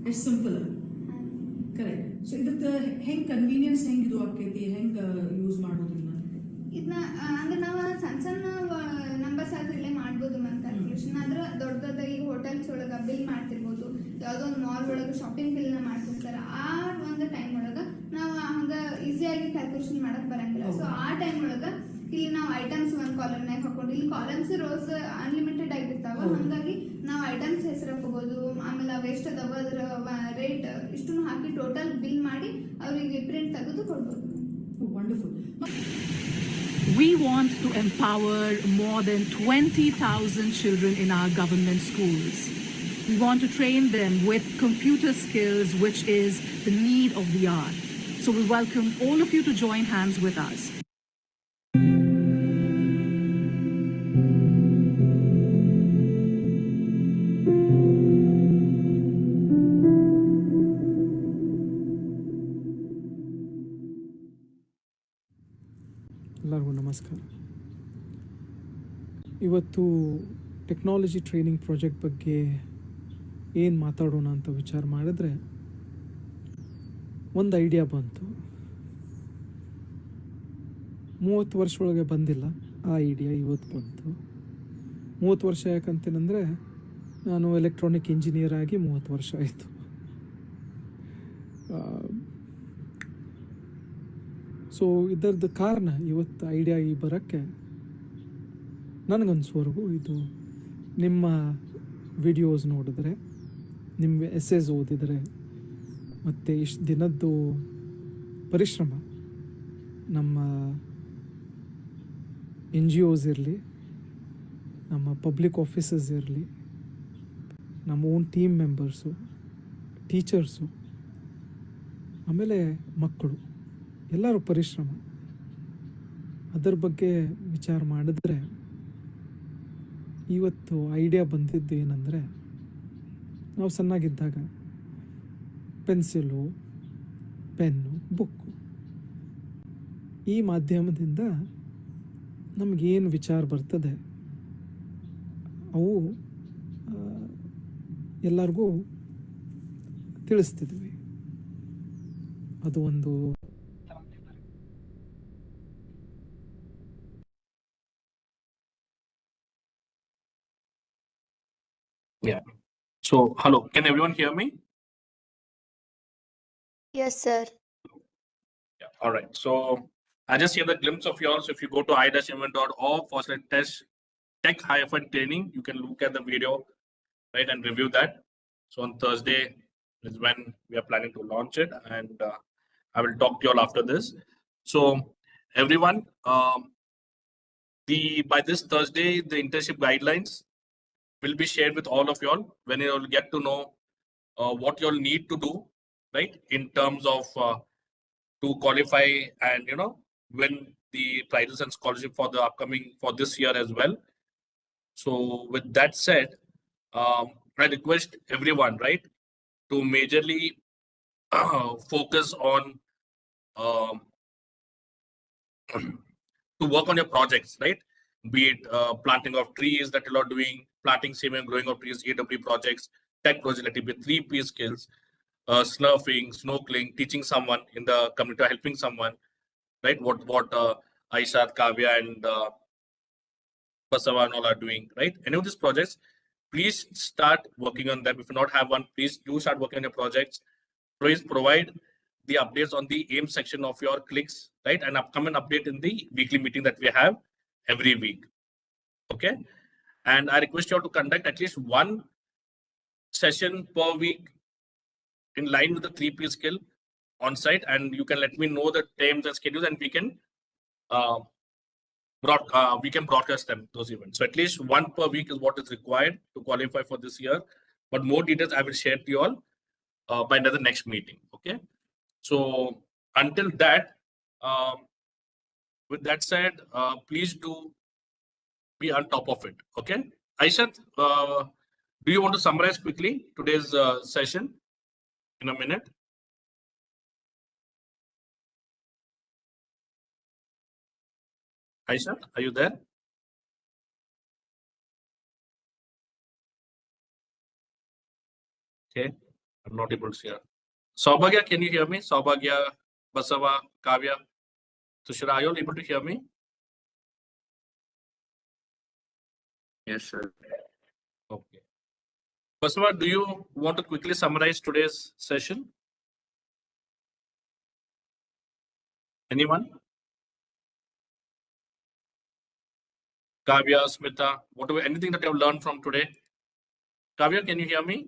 it's simple. Correct. So ಇದಕ್ಕೆ ಹೆಂಗೆ convenience ಹೆಂಗೆ ಇದು ಆಕೈತಿ, ಹೆಂಗೆ ಯೂಸ್ ಮಾಡೋದು ಇದನ್ನ ಅಂದ್ರೆ ನಾವು ಸಣ್ಣ ನಂಬರ್ಸ್ ಆದ್ರೆ ಮಾಡ್ಬೋದು ಮ್ಯಾಮ್ ಕ್ಯಾಲ್ಕುಲೇಷನ್. ಆದ್ರೆ ದೊಡ್ಡ ಈಗ ಹೋಟೆಲ್ಸ್ ಒಳಗೆ ಬಿಲ್ ಮಾಡ್ತಿರ್ಬೋದು, ಯಾವುದೋ ಒಂದು ಮಾಲ್ ಒಳಗೆ ಶಾಪಿಂಗ್ ಬಿಲ್ನ ಮಾಡ್ತಿರ್ತಾರೆ. ಆ ಒಂದು ಟೈಮ್ ಒಳಗೆ ನಾವು ಹಂಗೆ ಈಸಿಯಾಗಿ ಕ್ಯಾಲ್ಕುಲೇಷನ್ ಮಾಡಕ್ ಬರಂಗಿಲ್ಲ. ಸೊ ಆ ಟೈಮ್ ಒಳಗೆ ಇಲ್ಲಿ ನಾವು ಐಟಮ್ಸ್ ಒಂದು ಕಾಲಮ್ನಾಗ ಹಾಕೊಂಡು, ಇಲ್ಲಿ ಕಾಲಮ್ಸ್ ರೋಸ್ ಅನ್ಲಿಮಿಟೆಡ್ ಆಗಿರ್ತಾವ. ಹಾಗಾಗಿ ನಾವು ಐಟಮ್ಸ್ ಹೆಸರು ಹಾಕೋಬಹುದು, ಆಮೇಲೆ ಅವು ಎಷ್ಟು ಅದಾವ ಅದರ ರೇಟ್ ಇಷ್ಟನ್ನು ಹಾಕಿ ಟೋಟಲ್ ಬಿಲ್ ಮಾಡಿ ಅವರಿಗೆ ಪ್ರಿಂಟ್ ತೆಗೆದು ಕೊಡ್ಬೋದು. Wonderful. We want to empower more than 20,000 children in our government schools. We want to train them with computer skills, which is the need of the hour. So we welcome all of you to join hands with us. ಎಲ್ಲರಿಗೂ ನಮಸ್ಕಾರ. ಇವತ್ತು technology training project ಬಗ್ಗೆ ಏನು ಮಾತಾಡೋಣ ಅಂತ ವಿಚಾರ ಮಾಡಿದ್ರೆ ಒಂದು ಐಡಿಯಾ ಬಂತು. 30 ವರ್ಷ ಒಳಗೆ ಬಂದಿಲ್ಲ ಆ ಐಡಿಯಾ, ಇವತ್ತು ಬಂತು. 30 ವರ್ಷ ಯಾಕಂತೇನೆಂದರೆ ನಾನು ಎಲೆಕ್ಟ್ರಾನಿಕ್ ಇಂಜಿನಿಯರ್ ಆಗಿ 30 ವರ್ಷ ಆಯಿತು. ಸೊ ಇದರದ್ದು ಕಾರಣ ಇವತ್ತು ಐಡಿಯಾ ಈ ಬರೋಕ್ಕೆ ನನಗನ್ಸೋವರೆಗೂ ಇದು ನಿಮ್ಮ ವಿಡಿಯೋಸ್ ನೋಡಿದ್ರೆ, ನಿಮ್ಮ ಎಸ್ಸೇಸ್ ಓದಿದರೆ, ಮತ್ತು ಇಷ್ಟು ದಿನದ್ದು ಪರಿಶ್ರಮ ನಮ್ಮ NGOs ಇರಲಿ, ನಮ್ಮ ಪಬ್ಲಿಕ್ ಆಫೀಸಸ್ ಇರಲಿ, ನಮ್ಮ ಓನ್ ಟೀಮ್ ಮೆಂಬರ್ಸು, ಟೀಚರ್ಸು, ಆಮೇಲೆ ಮಕ್ಕಳು, ಎಲ್ಲರೂ ಪರಿಶ್ರಮ, ಅದರ ಬಗ್ಗೆ ವಿಚಾರ ಮಾಡಿದ್ರೆ ಇವತ್ತು ಐಡಿಯಾ ಬಂದಿದ್ದು ಏನಂದರೆ, ನಾವು ಸಣ್ಣಾಗಿದ್ದಾಗ ಪೆನ್ಸಿಲು, ಪೆನ್ನು, ಬುಕ್ಕು, ಈ ಮಾಧ್ಯಮದಿಂದ ನಮಗೇನು ವಿಚಾರ ಬರ್ತದೆ ಅವು ಎಲ್ಲರಿಗೂ ತಿಳಿಸ್ತಿದ್ವಿ. ಅದು ಒಂದು Yeah. So, hello, can everyone hear me? Yes, sir. Yeah. All right. So, I just hear the glimpse of yours. If you go to i-invent.org/tech-training, you can look at the video, right, and review that. So on Thursday is when we are planning to launch it, and I will talk to you all after this. So everyone, by this Thursday, the internship guidelines will be shared with all of you all, when you will get to know what you all need to do, right, in terms of to qualify and win the prizes and scholarship for the upcoming, for this year as well. So with that said, I request everyone, right, to majorly focus on to work on your projects, right? Be it planting of trees that you are doing, planting, saving, and growing of trees, AW projects, tech projects, let it be 3P skills, surfing, snorkeling, teaching someone in the community, helping someone, right? What Aishat, Kavya, and Basava and all are doing, right? Any of these projects, please start working on them. If you not have one, please do start working on your projects. Please provide the updates on the AIM section of your clicks, right? And upcoming update in the weekly meeting that we have every week. Okay. And I request you all to conduct at least one session per week in line with the 3P skill on site, and you can let me know the times and schedules, and we can broadcast them, those events. So at least one per week is what is required to qualify for this year. But more details I will share to you all by another next meeting. Okay. So until that, with that said, please do be on top of it. Okay. Aishat, do you want to summarize quickly today's session in a minute? Aishat, are you there? Okay, I'm not able to hear. Saubhagya, can you hear me? Saubhagya, Basava, Kavya, Tushara, are you all able to hear me? Yes, sir. Okay. Basava, do you want to quickly summarize today's session? Anyone? Kavya, Smita, whatever, anything that you have learned from today? Kavya, can you hear me?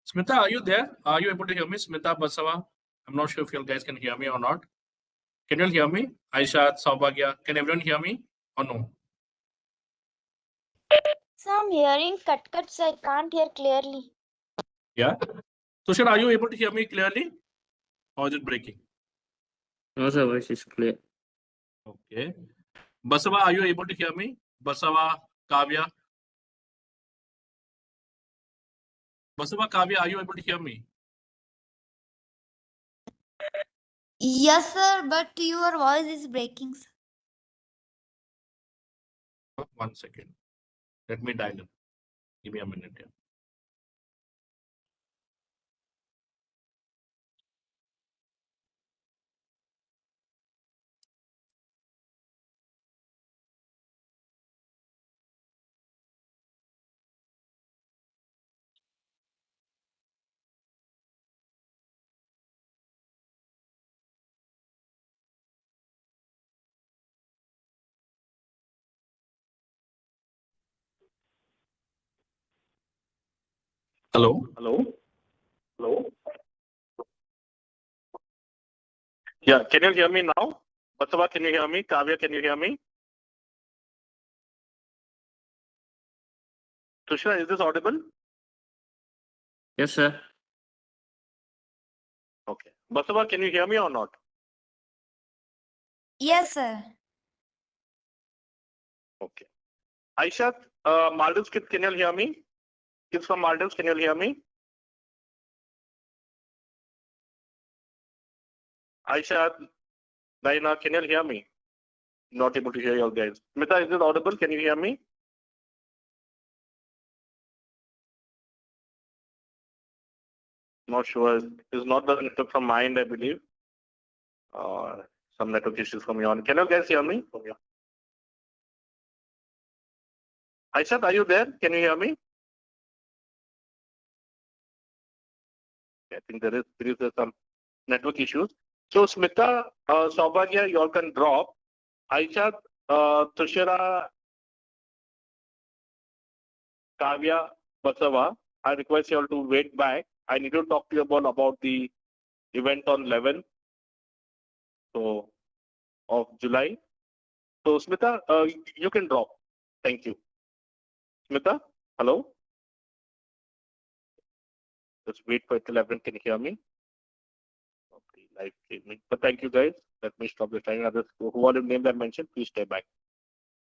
Smita, are you there? Are you able to hear me? Smita, Basava? I'm not sure if you guys can hear me or not. Can you all hear me? Aisha, Saubhagya, can everyone hear me or no? So I'm hearing cut, so I can't hear clearly. Yeah. Tushar, are you able to hear me clearly? Or is it breaking? No, sir, voice is clear. Okay. Basava, are you able to hear me? Basava, Kavya? Basava, Kavya, are you able to hear me? Yes, sir, but your voice is breaking, sir. 1 second. Let me dial in. Give me a minute here. Hello? Hello? Hello? Yeah, can you hear me now? Basava, can you hear me? Kavya, can you hear me? Tushra, is this audible? Yes, sir. Okay. Basava, can you hear me or not? Yes, sir. Okay. Aisha, Maldives kids, can you hear me? Kids from Maldives, can you hear me? Aisha, Diana, can you hear me? Not able to hear you guys. Smita, is this audible? Can you hear me? Not sure. It's not the network from my end, I believe. Some network issues from your end. Can you guys hear me? Aisha, are you there? Can you hear me? I think there is some network issues. So Smita, Saubhagya, you all can drop. Aisha, Tushara, Kavya, Basava, I request you all to wait back. I need to talk to you about the event on 11th of July. So Smita, you can drop. Thank you. Smita, hello? Just wait for 11. Can you hear me? Okay, live streaming. But thank you guys. Let me stop the time. Others who all the names I mentioned, please stay back.